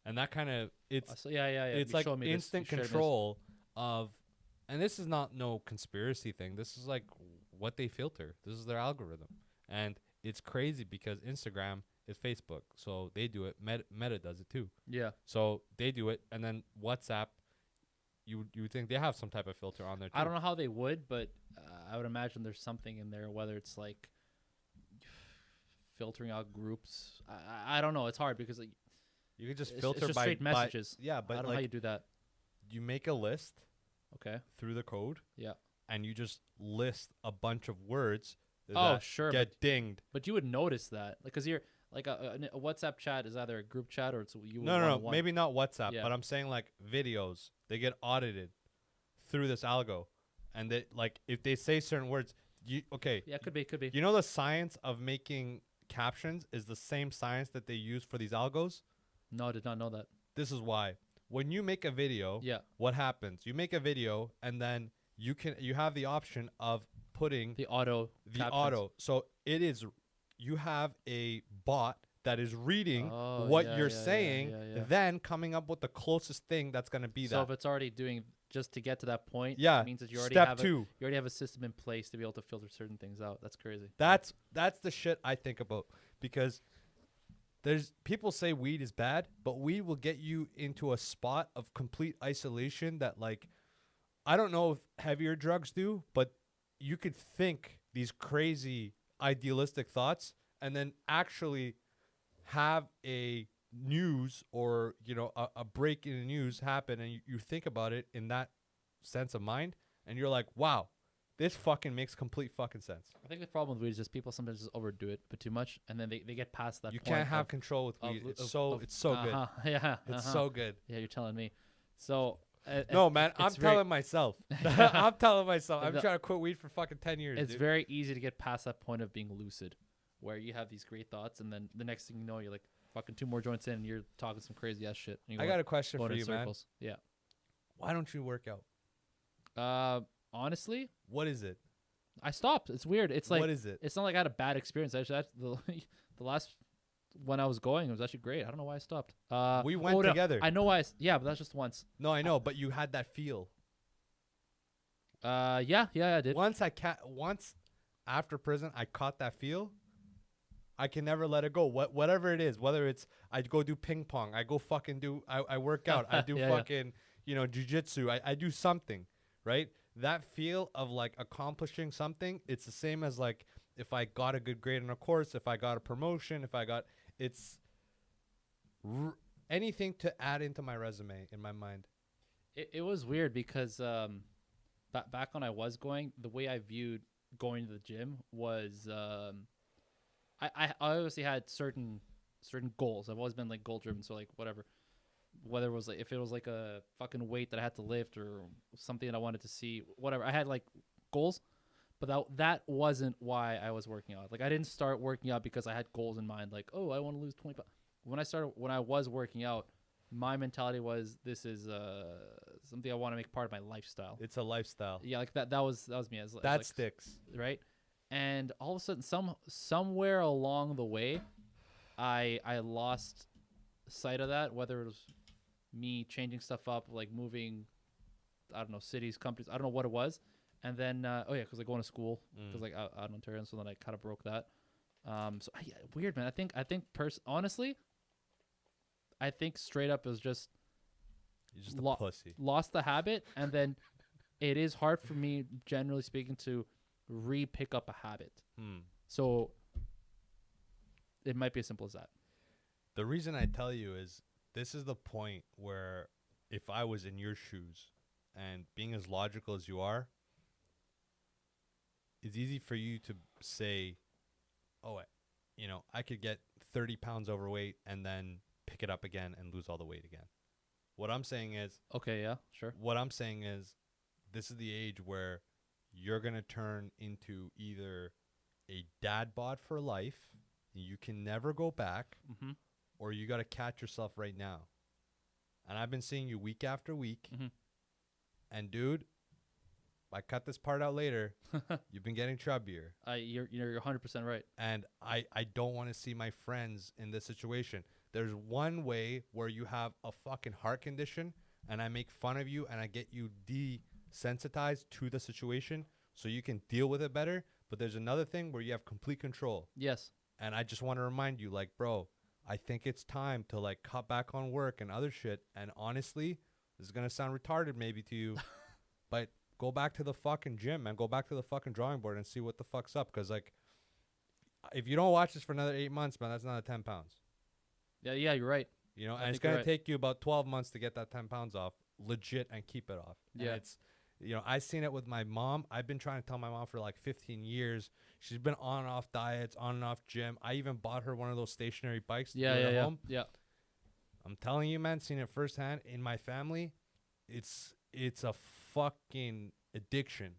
And that kind of, it's It's like instant control of, and this is not no conspiracy thing. This is like what they filter. This is their algorithm. And it's crazy because Instagram is Facebook. So they do it. Meta does it too. Yeah. So they do it. And then WhatsApp, you would think they have some type of filter on there too. I don't know how they would, but I would imagine there's something in there, whether it's like filtering out groups. I don't know. It's hard because like, you could just filter it's just straight messages. Yeah, but I don't know like, how you do that. you make a list Okay. through the code. Yeah. And you just list a bunch of words Oh, sure. get dinged. But you would notice that, like, because you're like a WhatsApp chat is either a group chat or it's you. No, maybe not WhatsApp, Yeah. but I'm saying like videos, they get audited through this algo, and they like if they say certain words, Yeah, could be. You know the science of making captions is the same science that they use for these algos. No, I did not know that. This is why when you make a video, Yeah. what happens? You make a video and then you have the option of putting The auto. captions. So you have a bot that is reading Oh, what yeah, you're yeah, saying, yeah. then coming up with the closest thing that's going to be So that. if it's already doing just to get to that point, Yeah, it means that you already step have two. you already have a system in place to be able to filter certain things out. That's crazy. That's the shit I think about, because there's people say weed is bad, but weed will get you into a spot of complete isolation that, like, I don't know if heavier drugs do, but you could think these crazy idealistic thoughts and then actually have a news or a break in the news happen, and you think about it in that sense of mind, and you're like, wow, this fucking makes complete fucking sense. I think the problem with weed is just people sometimes just overdo it, but too much, and then they get past that. You point can't have of, control with weed. of- It's of- so of- good. Yeah, It's so good. Yeah, you're telling me. So No, man, I'm it's very- telling myself. I'm telling myself. I'm The- trying to quit weed for fucking 10 years. It's dude. very easy to get past that point of being lucid, where you have these great thoughts, and then the next thing you know, you're like fucking 2 more joints in, and you're talking some crazy ass shit. And I got a question for you, man. Yeah. Why don't you work out? Honestly, What is it? I stopped. It's weird. It's like What is it? it's not like I had a bad experience. Actually, the last when I was going, it was actually great. I don't know why I stopped. We went no, together. I know why. Yeah, but that's just once. No, I know, but you had that feel. Yeah, I did. Once after prison, I caught that feel. I can never let it go. Whatever it is, whether it's I go do ping pong, I go fucking I work out, I do Yeah, fucking jujitsu, I do something, right? That feel of like accomplishing something, it's the same as like if I got a good grade in a course, if I got a promotion, anything to add into my resume in my mind. It was weird because back when I was going, the way I viewed going to the gym was I obviously had certain goals. I've always been like goal driven, so like whatever. Whether it was like if it was like a fucking weight that I had to lift or something that I wanted to see, whatever. I had like goals, but that wasn't why I was working out. Like I didn't start working out because I had goals in mind. Like, oh, I want to lose 20 pounds. When I was working out, my mentality was this is something I want to make part of my lifestyle. It's a lifestyle. Yeah, like that was me. As That like, sticks. right? And all of a sudden, somewhere along the way, I lost sight of that. Whether it was me changing stuff up, like moving, I don't know, cities, companies, I don't know what it was. And then, because like going to school, because like out in Ontario, so then I kind of broke that. Weird, man. Honestly, I think straight up is just you're just a pussy. Lost the habit, and then it is hard for me, generally speaking, to re-pick up a habit. So it might be as simple as that. The reason I tell you is this is the point where if I was in your shoes and being as logical as you are, it's easy for you to say, oh, I could get 30 pounds overweight and then pick it up again and lose all the weight again. What I'm saying is, okay, yeah, sure. What I'm saying is this is the age where you're going to turn into either a dad bod for life, you can never go back, or you got to catch yourself right now. And I've been seeing you week after week. And dude, I cut this part out later. You've been getting chubbier. You're 100% right. And I don't want to see my friends in this situation. There's one way where you have a fucking heart condition and I make fun of you and I get you desensitized to the situation so you can deal with it better. But there's another thing where you have complete control. Yes. And I just want to remind you, like, bro, I think it's time to like cut back on work and other shit. And honestly, this is going to sound retarded maybe to you, but go back to the fucking gym and go back to the fucking drawing board and see what the fuck's up. Cause like, if you don't watch this for another 8 months, man, that's another 10 pounds. Yeah, you're right. And it's going to take you about 12 months to get that 10 pounds off legit and keep it off. Yeah. And it's, I've seen it with my mom. I've been trying to tell my mom for like 15 years. She's been on and off diets, on and off gym. I even bought her one of those stationary bikes to do it at home. Yeah. I'm telling you, man, seeing it firsthand in my family, it's a fucking addiction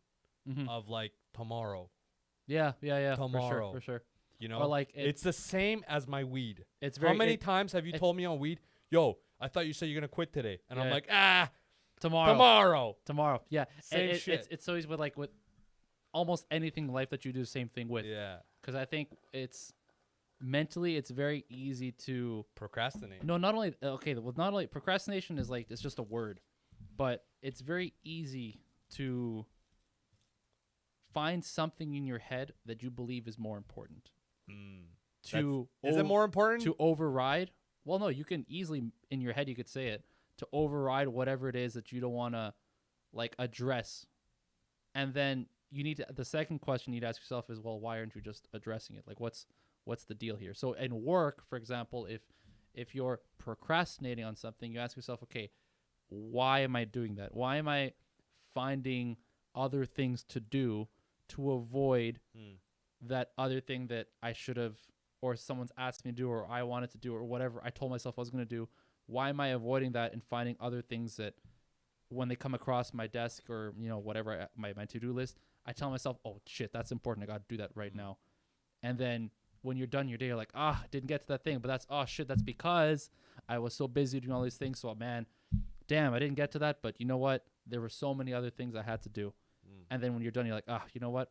of like tomorrow. Yeah. Tomorrow. For sure. Or like it's the same as my weed. It's very. How many times have you told me on weed, yo, I thought you said you're going to quit today. And I'm like, tomorrow. Yeah. Same shit. It's always with almost anything in life that you do the same thing with. Yeah. Because I think it's mentally, it's very easy to procrastinate. No, not only procrastination is like, it's just a word, but it's very easy to find something in your head that you believe is more important. Is it more important? To override? Well, no, you can easily, in your head, you could say it, to override whatever it is that you don't want to, like, address. And then the second question you need to ask yourself is, well, why aren't you just addressing it? Like, what's the deal here? So in work, for example, if you're procrastinating on something, you ask yourself, okay, why am I doing that? Why am I finding other things to do to avoid that other thing that I should have, or someone's asked me to do, or I wanted to do, or whatever I told myself I was going to do? Why am I avoiding that and finding other things that when they come across my desk or, whatever, my to-do list, I tell myself, oh, shit, that's important. I got to do that right now. And then when you're done your day, you're like, didn't get to that thing. But that's because I was so busy doing all these things. So, man, damn, I didn't get to that. But you know what? There were so many other things I had to do. And then when you're done, you're like, you know what?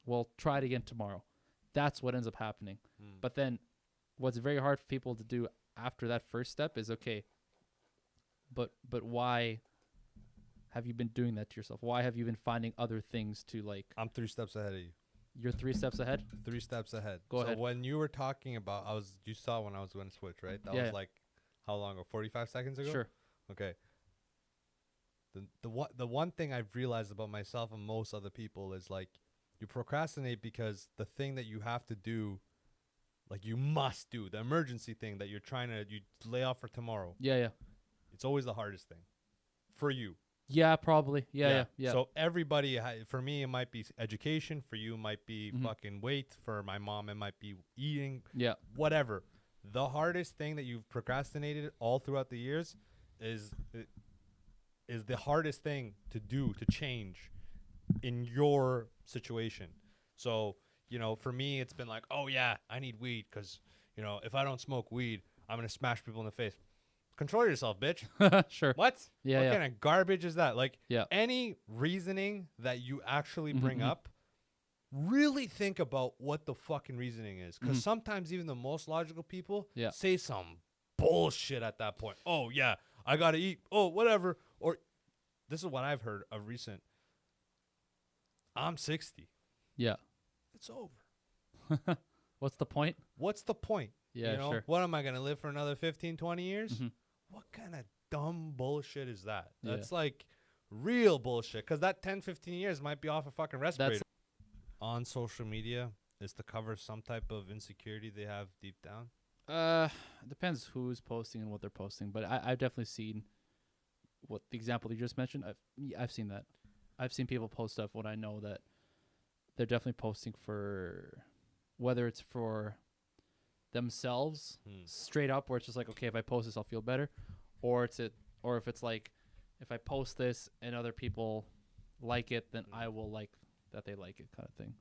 We'll try it again tomorrow. That's what ends up happening. But then what's very hard for people to do after that first step is, okay, but why have you been doing that to yourself? Why have you been finding other things to, like... I'm 3 steps ahead of you. You're 3 steps ahead? 3 steps ahead. Go ahead. So when you were talking about, you saw when I was going to switch, right? That was like, how long ago? 45 seconds ago? Sure. Okay. The one thing I've realized about myself and most other people is, like, you procrastinate because the thing that you have to do, like, you must do, the emergency thing that you lay off for tomorrow. Yeah. It's always the hardest thing for you. Yeah, probably. Yeah. So everybody, for me, it might be education. For you, it might be fucking weight. For my mom, it might be eating. Yeah. Whatever. The hardest thing that you've procrastinated all throughout the years is the hardest thing to do to change in your situation. So, for me, it's been like, oh yeah, I need weed because, if I don't smoke weed, I'm going to smash people in the face. Control yourself, bitch. Sure. What? Yeah, what kind of garbage is that? Like, Yeah. any reasoning that you actually bring up, really think about what the fucking reasoning is. Because sometimes even the most logical people say some bullshit at that point. Oh, yeah, I got to eat. Oh, whatever. Or this is what I've heard of recent. I'm 60. Yeah. It's over. What's the point? What's the point? Yeah, sure. What am I going to live for another 15, 20 years? What kind of dumb bullshit is that? That's like real bullshit. Because that 10, 15 years might be off a fucking respirator. On social media is to cover some type of insecurity they have deep down. It depends who's posting and what they're posting. But I've definitely seen what the example you just mentioned. I've seen that. I've seen people post stuff when I know that they're definitely posting for, whether it's for themselves straight up, where it's just like, okay, if I post this I'll feel better, or if it's like, if I post this and other people like it, then I will like that they like it, kind of thing.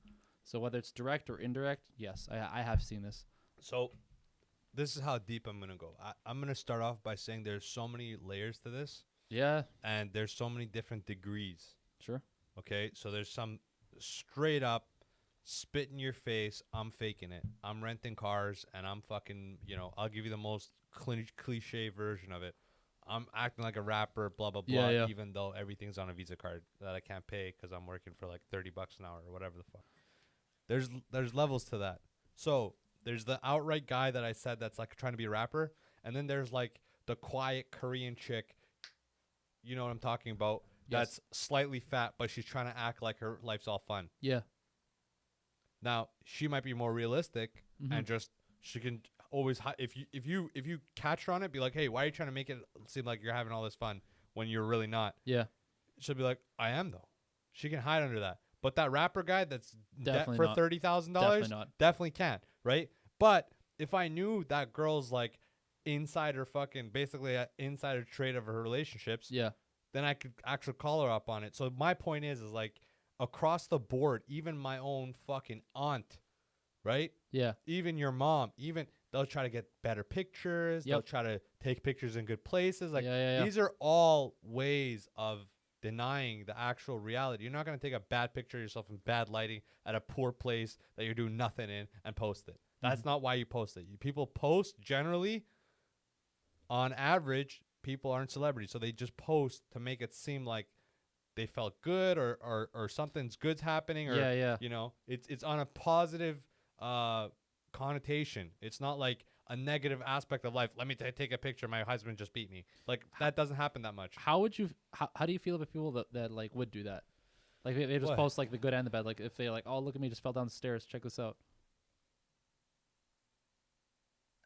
So whether it's direct or indirect, yes, I have seen this. So this is how deep I'm gonna go. I'm gonna start off by saying there's so many layers to this. Yeah. And there's so many different degrees. Sure. Okay, so there's some straight up spit in your face, I'm faking it, I'm renting cars, and I'm fucking, I'll give you the most cliche version of it. I'm acting like a rapper, blah, blah, blah, even though everything's on a Visa card that I can't pay because I'm working for like $30 an hour or whatever the fuck. There's levels to that. So there's the outright guy that I said that's like trying to be a rapper, and then there's like the quiet Korean chick, you know what I'm talking about, that's slightly fat, but she's trying to act like her life's all fun. Yeah. Now she might be more realistic, and just she can always if you catch her on it, be like, hey, why are you trying to make it seem like you're having all this fun when you're really not? Yeah. She'll be like, I am though. She can hide under that. But that rapper guy that's definitely for $30,000 definitely can't, right? But if I knew that girl's like insider fucking basically an insider trade of her relationships, then I could actually call her up on it. So my point is like across the board, even my own fucking aunt, right? Yeah. Even your mom, they'll try to get better pictures. They'll try to take pictures in good places. Like these are all ways of denying the actual reality. You're not going to take a bad picture of yourself in bad lighting at a poor place that you're doing nothing in and post it. That's not why you post it. People post generally, on average, people aren't celebrities. So they just post to make it seem like they felt good or something's good's happening, or it's on a positive connotation. It's not like a negative aspect of life. Let me take a picture. My husband just beat me. Like that doesn't happen that much. How do you feel about people that like would do that? Like they just post like the good and the bad. Like if they like, oh, look at me, just fell down the stairs. Check this out.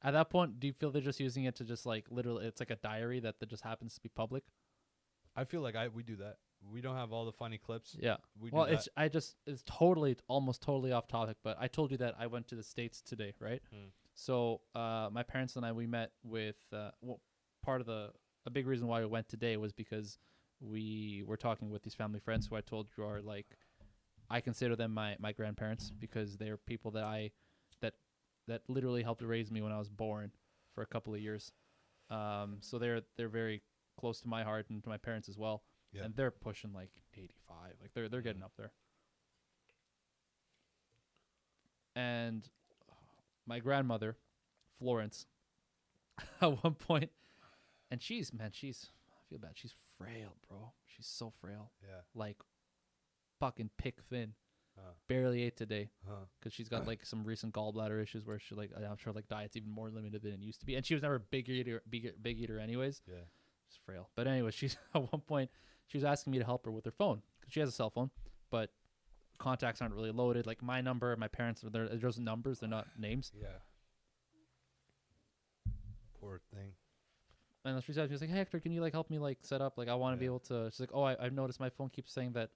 At that point, do you feel they're just using it to just like literally, it's like a diary that just happens to be public? I feel like we do that. We don't have all the funny clips. Yeah. It's almost totally off topic, but I told you that I went to the States today, right? So my parents and I, we met with a big reason why we went today was because we were talking with these family friends who I told you are like, I consider them my grandparents, because they're people that that literally helped raise me when I was born for a couple of years. So they're very close to my heart and to my parents as well. Yeah. And they're pushing like 85. Like they're getting up there. And my grandmother, Florence, at one point, and I feel bad. She's frail, bro. She's so frail. Yeah. Like fucking pick thin. Barely ate today because she's got like some recent gallbladder issues where she like, I'm sure like diet's even more limited than it used to be, and she was never a big eater anyways. Yeah, she's frail. But anyway, she's at one point she was asking me to help her with her phone because she has a cell phone, but contacts aren't really loaded. Like my number, my parents, they're just numbers, they're not names. Yeah. Poor thing. And then she said, she was like, hey, Hector, can you like help me like set up? Like, I want to be able to. She's like, oh, I've noticed my phone keeps saying that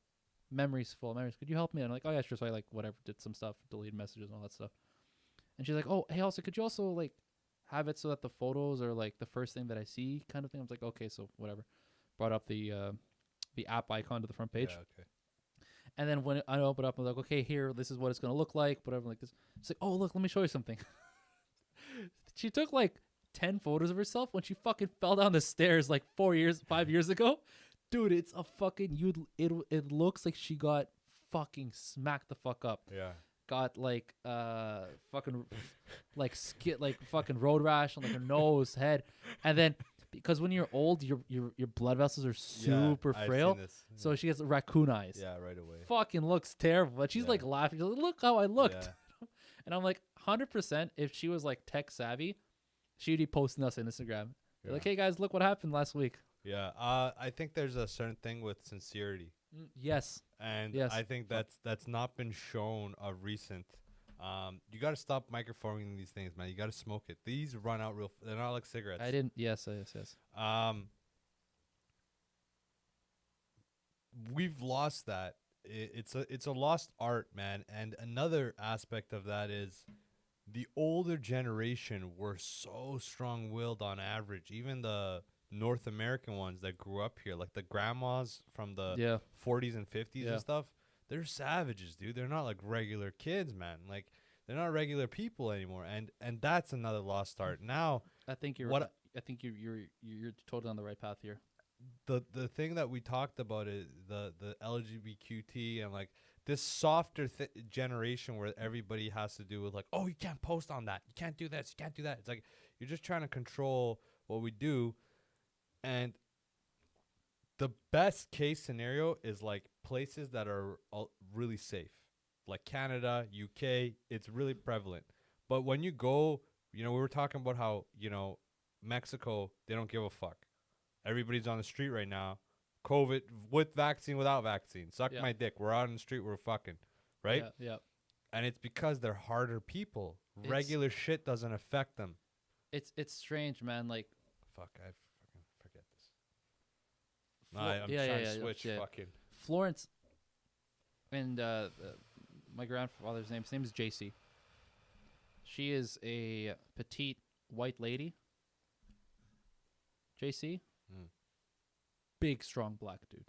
memory's full. Memories. Could you help me? And I'm like, oh yeah, sure. So I like whatever, did some stuff, deleted messages and all that stuff. And she's like, oh, hey, also, could you also like have it so that the photos are like the first thing that I see, kind of thing. I was like, okay, so whatever. Brought up the app icon to the front page. Yeah, okay. And then when I open up, I'm like, okay, here, this is what it's gonna look like, whatever, like this. It's like, oh, look, let me show you something. She took like 10 photos of herself when she fucking fell down the stairs like 5 years ago. Dude, it's a fucking it looks like she got fucking smacked the fuck up. Yeah. Got like fucking like fucking road rash on like her nose, head, and then because when you're old, your blood vessels are super frail, so she gets raccoon eyes. Yeah, right away. Fucking looks terrible, but she's like laughing. She's like, look how I looked, and I'm like 100%. If she was like tech savvy, she'd be posting us on Instagram. Like, hey guys, look what happened last week. Yeah, I think there's a certain thing with sincerity. Yes. And I think that's not been shown of recent. You got to stop microforming these things, man. You got to smoke it. These run out real. They're not like cigarettes. I didn't. Yes. We've lost that. It's a lost art, man. And another aspect of that is the older generation were so strong-willed on average. Even the North American ones that grew up here, like the grandmas from the 40s and 50s and stuff, they're savages, dude. They're not like regular kids, man. Like they're not regular people anymore, and that's another lost art. Now, I think you're you're totally on the right path here. The thing that we talked about is the LGBTQT and like this softer generation where everybody has to do with like, oh, you can't post on that, you can't do this, you can't do that. It's like you're just trying to control what we do. And the best case scenario is like places that are really safe, like Canada, UK. It's really prevalent. But when you go, we were talking about how, Mexico, they don't give a fuck. Everybody's on the street right now. COVID, with vaccine, without vaccine. Suck my dick. We're out on the street. We're fucking, right? Yeah. And it's because they're harder people. Regular shit doesn't affect them. It's strange, man. Like, fuck, I fucking forget this. I'm trying to switch. Fucking Florence. And my grandfather's name. His name is JC. She is a petite white lady. JC. Big, strong black dude.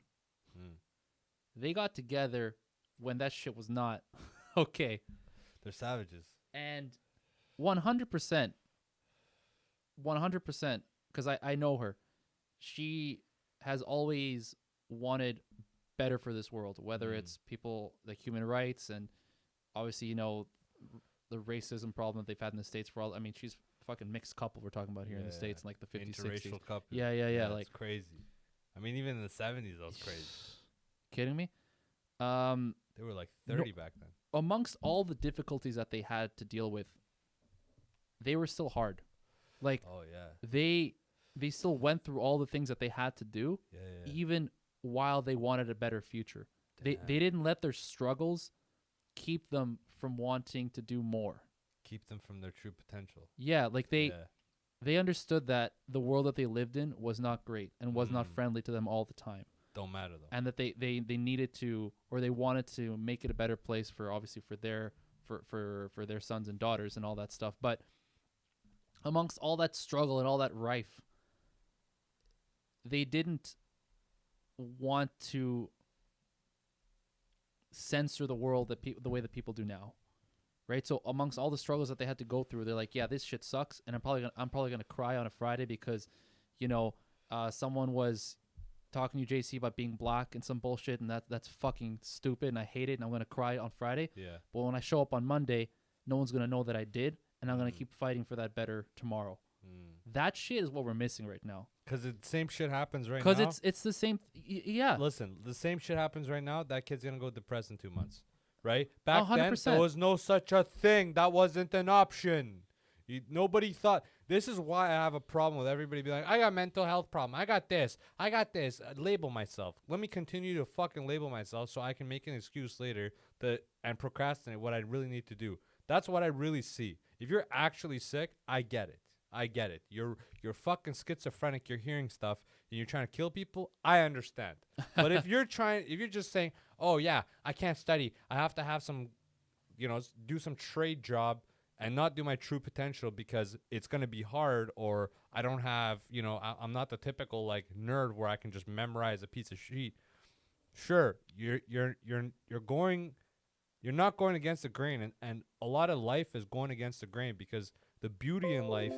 They got together when that shit was not okay. They're savages. And 100%, because I know her. She has always wanted better for this world, whether it's people, like human rights, and obviously, the racism problem that they've had in the States for all. I mean, she's fucking mixed couple we're talking about here in the States in like the 50s, 60s. Interracial couple. Yeah. Like crazy. I mean, even in the 70s, that was crazy. Kidding me? They were like 30 back then. Amongst all the difficulties that they had to deal with, they were still hard. Like, they still went through all the things that they had to do, even while they wanted a better future. They didn't let their struggles keep them from wanting to do more. Keep them from their true potential. Yeah, like they understood that the world that they lived in was not great and was not friendly to them all the time. Don't matter though. And that they needed to, or they wanted to make it a better place for their sons and daughters and all that stuff. But amongst all that struggle and all that rife, they didn't want to censor the world the way that people do now. Right, so amongst all the struggles that they had to go through, they're like, "Yeah, this shit sucks," and I'm probably gonna cry on a Friday because, someone was talking to JC about being black and some bullshit, and that's fucking stupid, and I hate it, and I'm gonna cry on Friday. Yeah. But when I show up on Monday, no one's gonna know that I did, and I'm gonna keep fighting for that better tomorrow. That shit is what we're missing right now. Because the same shit happens right now. Because it's the same. Yeah. Listen, the same shit happens right now. That kid's gonna go depressed in 2 months. Right? Back 100%. then, there was no such a thing. That wasn't an option. Nobody thought. This is why I have a problem with everybody being like, I got mental health problem. I got this. Label myself. Let me continue to fucking label myself so I can make an excuse later and procrastinate what I really need to do. That's what I really see. If you're actually sick, I get it. I get it. You're fucking schizophrenic. You're hearing stuff and you're trying to kill people. I understand. But if you're just saying, oh yeah, I can't study. I have to have some, do some trade job and not do my true potential because it's gonna be hard, or I don't have, I'm not the typical like nerd where I can just memorize a piece of sheet. Sure, you're not going against the grain, and a lot of life is going against the grain because the beauty in life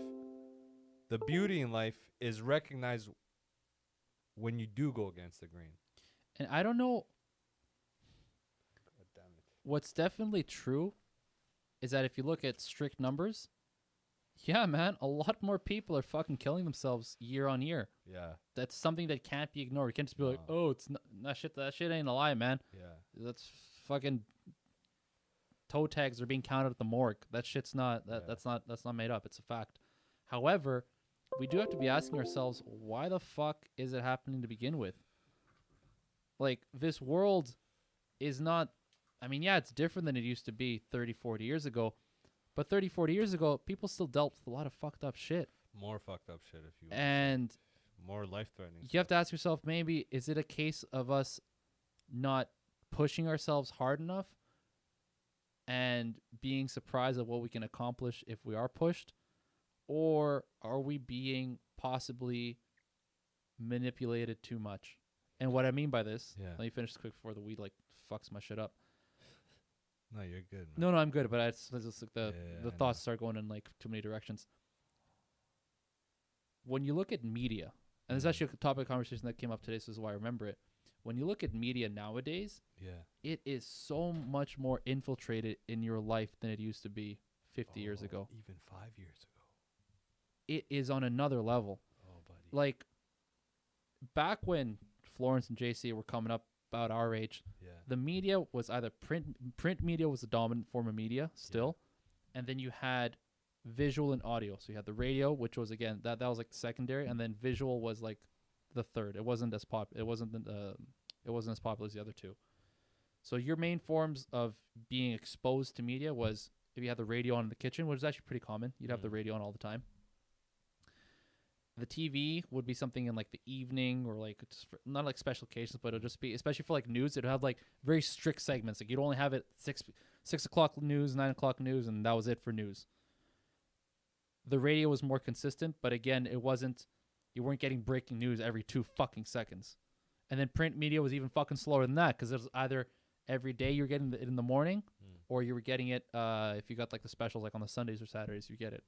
is recognized when you do go against the grain. And I don't know. God damn it. What's definitely true is that if you look at strict numbers, yeah, man, a lot more people are fucking killing themselves year on year. Yeah. That's something that can't be ignored. You can't just be like, oh, it's not, that shit ain't a lie, man. Yeah. That's fucking toe tags are being counted at the morgue. That shit's not that's not made up. It's a fact. However, we do have to be asking ourselves, why the fuck is it happening to begin with? Like, this world is not, I mean, yeah, it's different than it used to be 30, 40 years ago. But 30, 40 years ago, people still dealt with a lot of fucked up shit. More fucked up shit, if you want. And more life-threatening. You have to ask yourself, maybe, is it a case of us not pushing ourselves hard enough and being surprised at what we can accomplish if we are pushed? Or are we being possibly manipulated too much? And what I mean by this, let me finish this quick before the weed fucks my shit up. No, you're good, man. No, I'm good, but it's just the thoughts start going in too many directions. When you look at media, and there's actually a topic of conversation that came up today, so this is why I remember it. When you look at media nowadays, it is so much more infiltrated in your life than it used to be 50 years ago. Even 5 years ago. It is on another level. Oh, buddy. Like, back when Florence and JC were coming up about our age, the media was either print media was the dominant form of media still, and then you had visual and audio. So you had the radio, which was again that was like secondary, and then visual was like the third. It wasn't as it wasn't as popular as the other two. So your main forms of being exposed to media was if you had the radio on in the kitchen, which is actually pretty common. You'd have the radio on all the time. The TV would be something in like the evening or like not like special occasions, but it'll just be, especially for like news, it'll have like very strict segments. Like you'd only have it 6 o'clock news, 9 o'clock news, and that was it for news. The radio was more consistent, but again, you weren't getting breaking news every 2 fucking seconds. And then print media was even fucking slower than that because it was either every day you're getting it in the morning or you were getting it if you got like the specials like on the Sundays or Saturdays, you get it.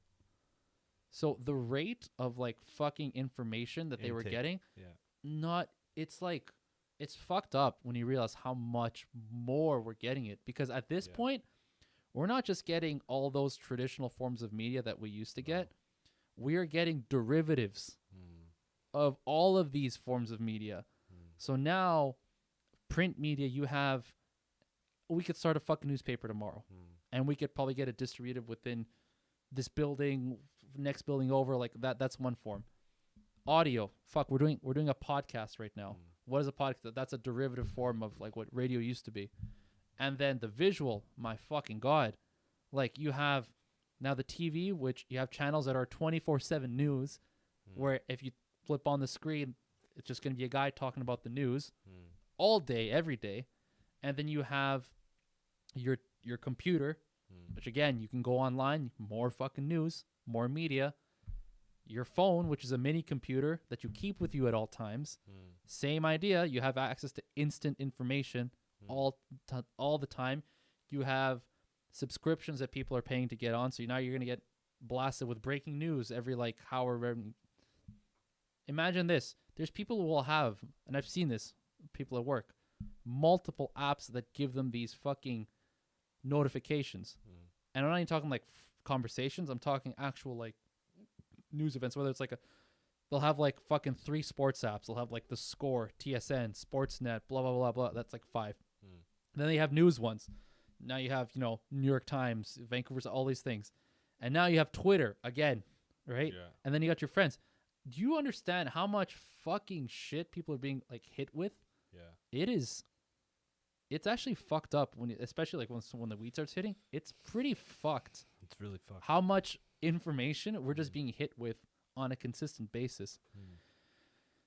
So the rate of like fucking information that they were getting, it's fucked up when you realize how much more we're getting it. Because at this point, we're not just getting all those traditional forms of media that we used to get. We are getting derivatives of all of these forms of media. So now, print media, we could start a fucking newspaper tomorrow. And we could probably get it distributed within this building, next building over, like that's one form. Audio, we're doing a podcast right now. What is a podcast? That's a derivative form of like what radio used to be. And then the visual, my fucking god, like you have now the TV, which you have channels that are 24/7 news, where if you flip on the screen, it's just going to be a guy talking about the news all day, every day. And then you have your computer, which again, you can go online, more fucking news, more media. Your phone, which is a mini computer that you keep with you at all times. Same idea. You have access to instant information all the time. You have subscriptions that people are paying to get on. So now you're going to get blasted with breaking news every like hour. Imagine this. There's people who will have, and I've seen this, people at work, multiple apps that give them these fucking notifications. And I'm not even talking like conversations. I'm talking actual like news events, whether it's like they'll have like fucking 3 sports apps. They'll have like the Score, TSN, Sportsnet, blah, blah, blah, blah. That's like 5. Then they have news ones. Now you have, New York Times, Vancouver's, all these things. And now you have Twitter again, right? Yeah. And then you got your friends. Do you understand how much fucking shit people are being like hit with? Yeah. It's actually fucked up especially like when the weed starts hitting. It's pretty fucked. It's really fucked. How much information we're just being hit with on a consistent basis.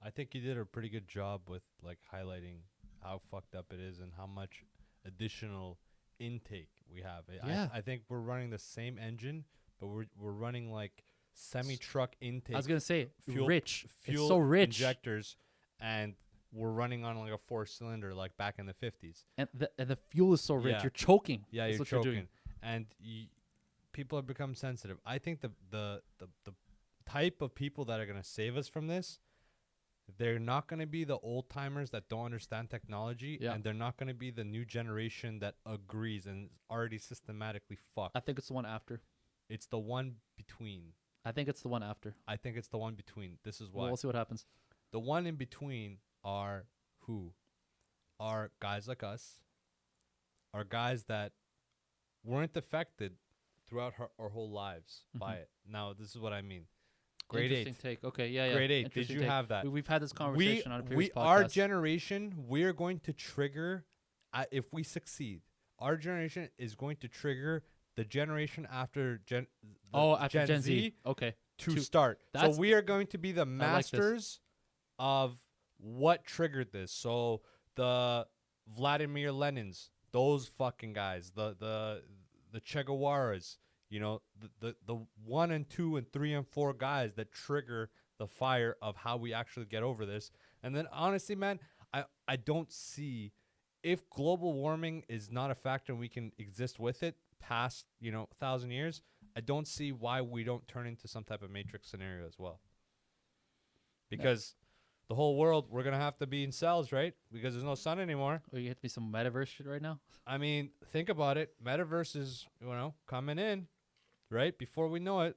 I think you did a pretty good job with like highlighting how fucked up it is and how much additional intake we have. Yeah. I think we're running the same engine, but we're running like semi-truck intake. I was gonna say fuel, rich. fuel It's so rich, injectors, and we're running on like a 4-cylinder like back in the 50s. and the fuel is so rich. Yeah. You're choking. Yeah, That's you're what choking, You're doing. and people have become sensitive. I think the type of people that are gonna save us from this, they're not gonna be the old timers that don't understand technology, Yeah. and they're not gonna be the new generation that agrees and is already systematically fucked. I think it's the one after. It's the one between. I think it's the one after. I think it's the one between. This is Well, why. we'll see what happens. The one in between are who? Are guys like us. Are guys that weren't affected throughout our whole lives by it. Now, this is what I mean. Grade Interesting 8. take. Okay, yeah. Grade 8. Did Interesting you take. have that? We've had this conversation on a previous podcast. Our generation, we're going to trigger, if we succeed, our generation is going to trigger the generation after after Gen Z. Okay. to start. So That's- we are going to be the like this. masters of what triggered this. So the Vladimir Lenins, those fucking guys, the Che Guevaras, you know, the 1 and 2 and 3 and 4 guys that trigger the fire of how we actually get over this. And then honestly, man, I don't see, if global warming is not a factor and we can exist with it past, 1,000 years, I don't see why we don't turn into some type of matrix scenario as well. Because the whole world, we're going to have to be in cells, right? Because there's no sun anymore. Or you have to be some metaverse shit right now. I mean, think about it. Metaverse is, coming in, right? Before we know it,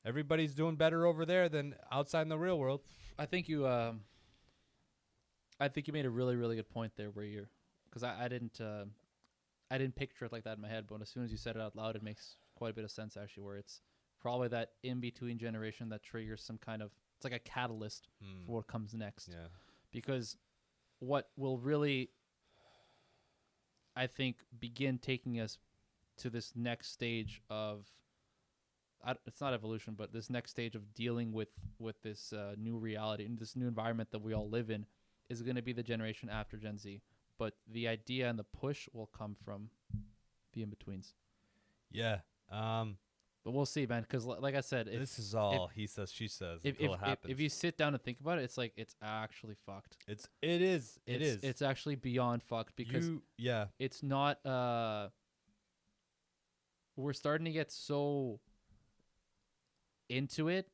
everybody's doing better over there than outside in the real world. I think you made a really, really good point there, where you're, because I didn't picture it like that in my head, but as soon as you said it out loud, it makes quite a bit of sense actually. Where it's probably that in between generation that triggers some kind of, it's like a catalyst for what comes next. Yeah. Because what will really, I think, begin taking us to this next stage of, it's not evolution, but this next stage of dealing with this new reality and this new environment that we all live in, is going to be the generation after Gen Z. But the idea and the push will come from the in-betweens. Yeah. But we'll see, man, because like I said, This is all he says, she says until it happens. if you sit down and think about it, it's like, it's actually fucked. It is. It's actually beyond fucked, because it's not, we're starting to get so into it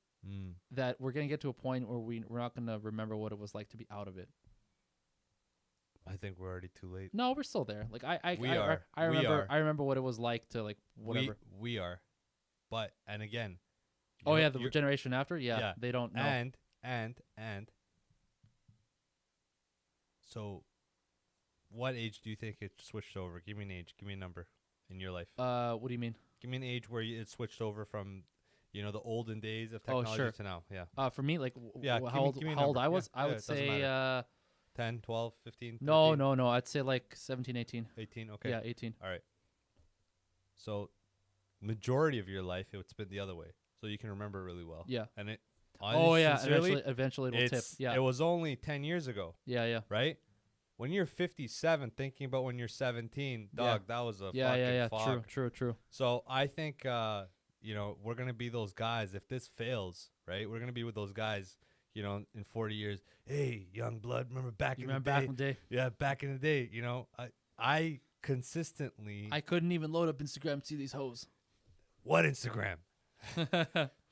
that we're going to get to a point where we're not going to remember what it was like to be out of it. I think we're already too late. No, we're still there. Like I are. I remember what it was like to, like, whatever. We are. But, and again. Oh yeah, the generation after? Yeah, they don't know. And. So, what age do you think it switched over? Give me an age. Give me a number in your life. What do you mean? Give me an age where it switched over from, the olden days of technology to now. Yeah. For me, like, how old I was, I would say 10, 12, 15, 13? No. I'd say like 17, 18. 18, okay. Yeah, 18. All right. So, majority of your life, it's been the other way. So you can remember really well. Yeah. And it. Eventually it'll tip. Yeah. It was only 10 years ago. Yeah. Right? When you're 57, thinking about when you're 17, dog, that was a fucking fog. True. So I think, we're going to be those guys. If this fails, right, we're going to be with those guys, in 40 years. Hey, young blood, remember back in the day? Back in the day? Yeah, back in the day. I consistently. I couldn't even load up Instagram to see these hoes. What Instagram?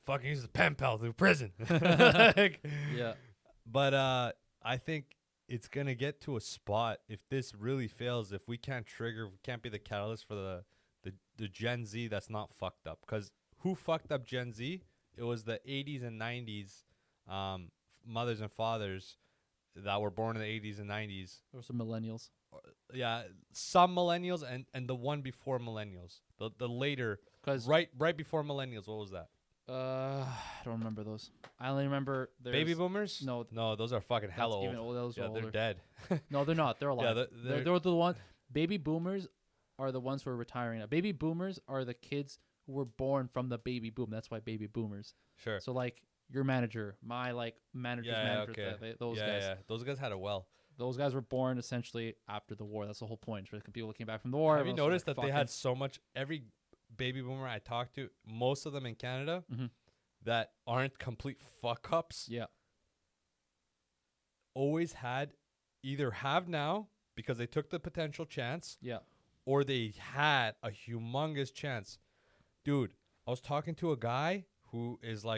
Fucking use the pen pal through prison. Yeah. But I think it's going to get to a spot, if this really fails, if we can't be the catalyst for the Gen Z that's not fucked up. Because who fucked up Gen Z? It was the 80s and 90s mothers and fathers that were born in the 80s and 90s. There were some millennials. Yeah, some millennials and the one before millennials. The later, because right before millennials. What was that? I don't remember those. I only remember baby boomers. No, those are fucking hella old. Even old. Those are older. They're dead. No, they're not. They're alive. Yeah, they're the ones. Baby boomers are the ones who are retiring now. Baby boomers are the kids who were born from the baby boom. That's why baby boomers. Sure. So like your manager, my like manager's manager, Okay. those guys. Yeah. Those guys had it well. Those guys were born essentially after the war. That's the whole point. For the people that came back from the war. Have you everyone's noticed like, that they had so much? Every baby boomer I talked to, most of them in Canada, Mhm. that aren't complete fuck ups. Yeah. Always had, either have now because they took the potential chance, Yeah. or they had a humongous chance. Dude, I was talking to a guy who is like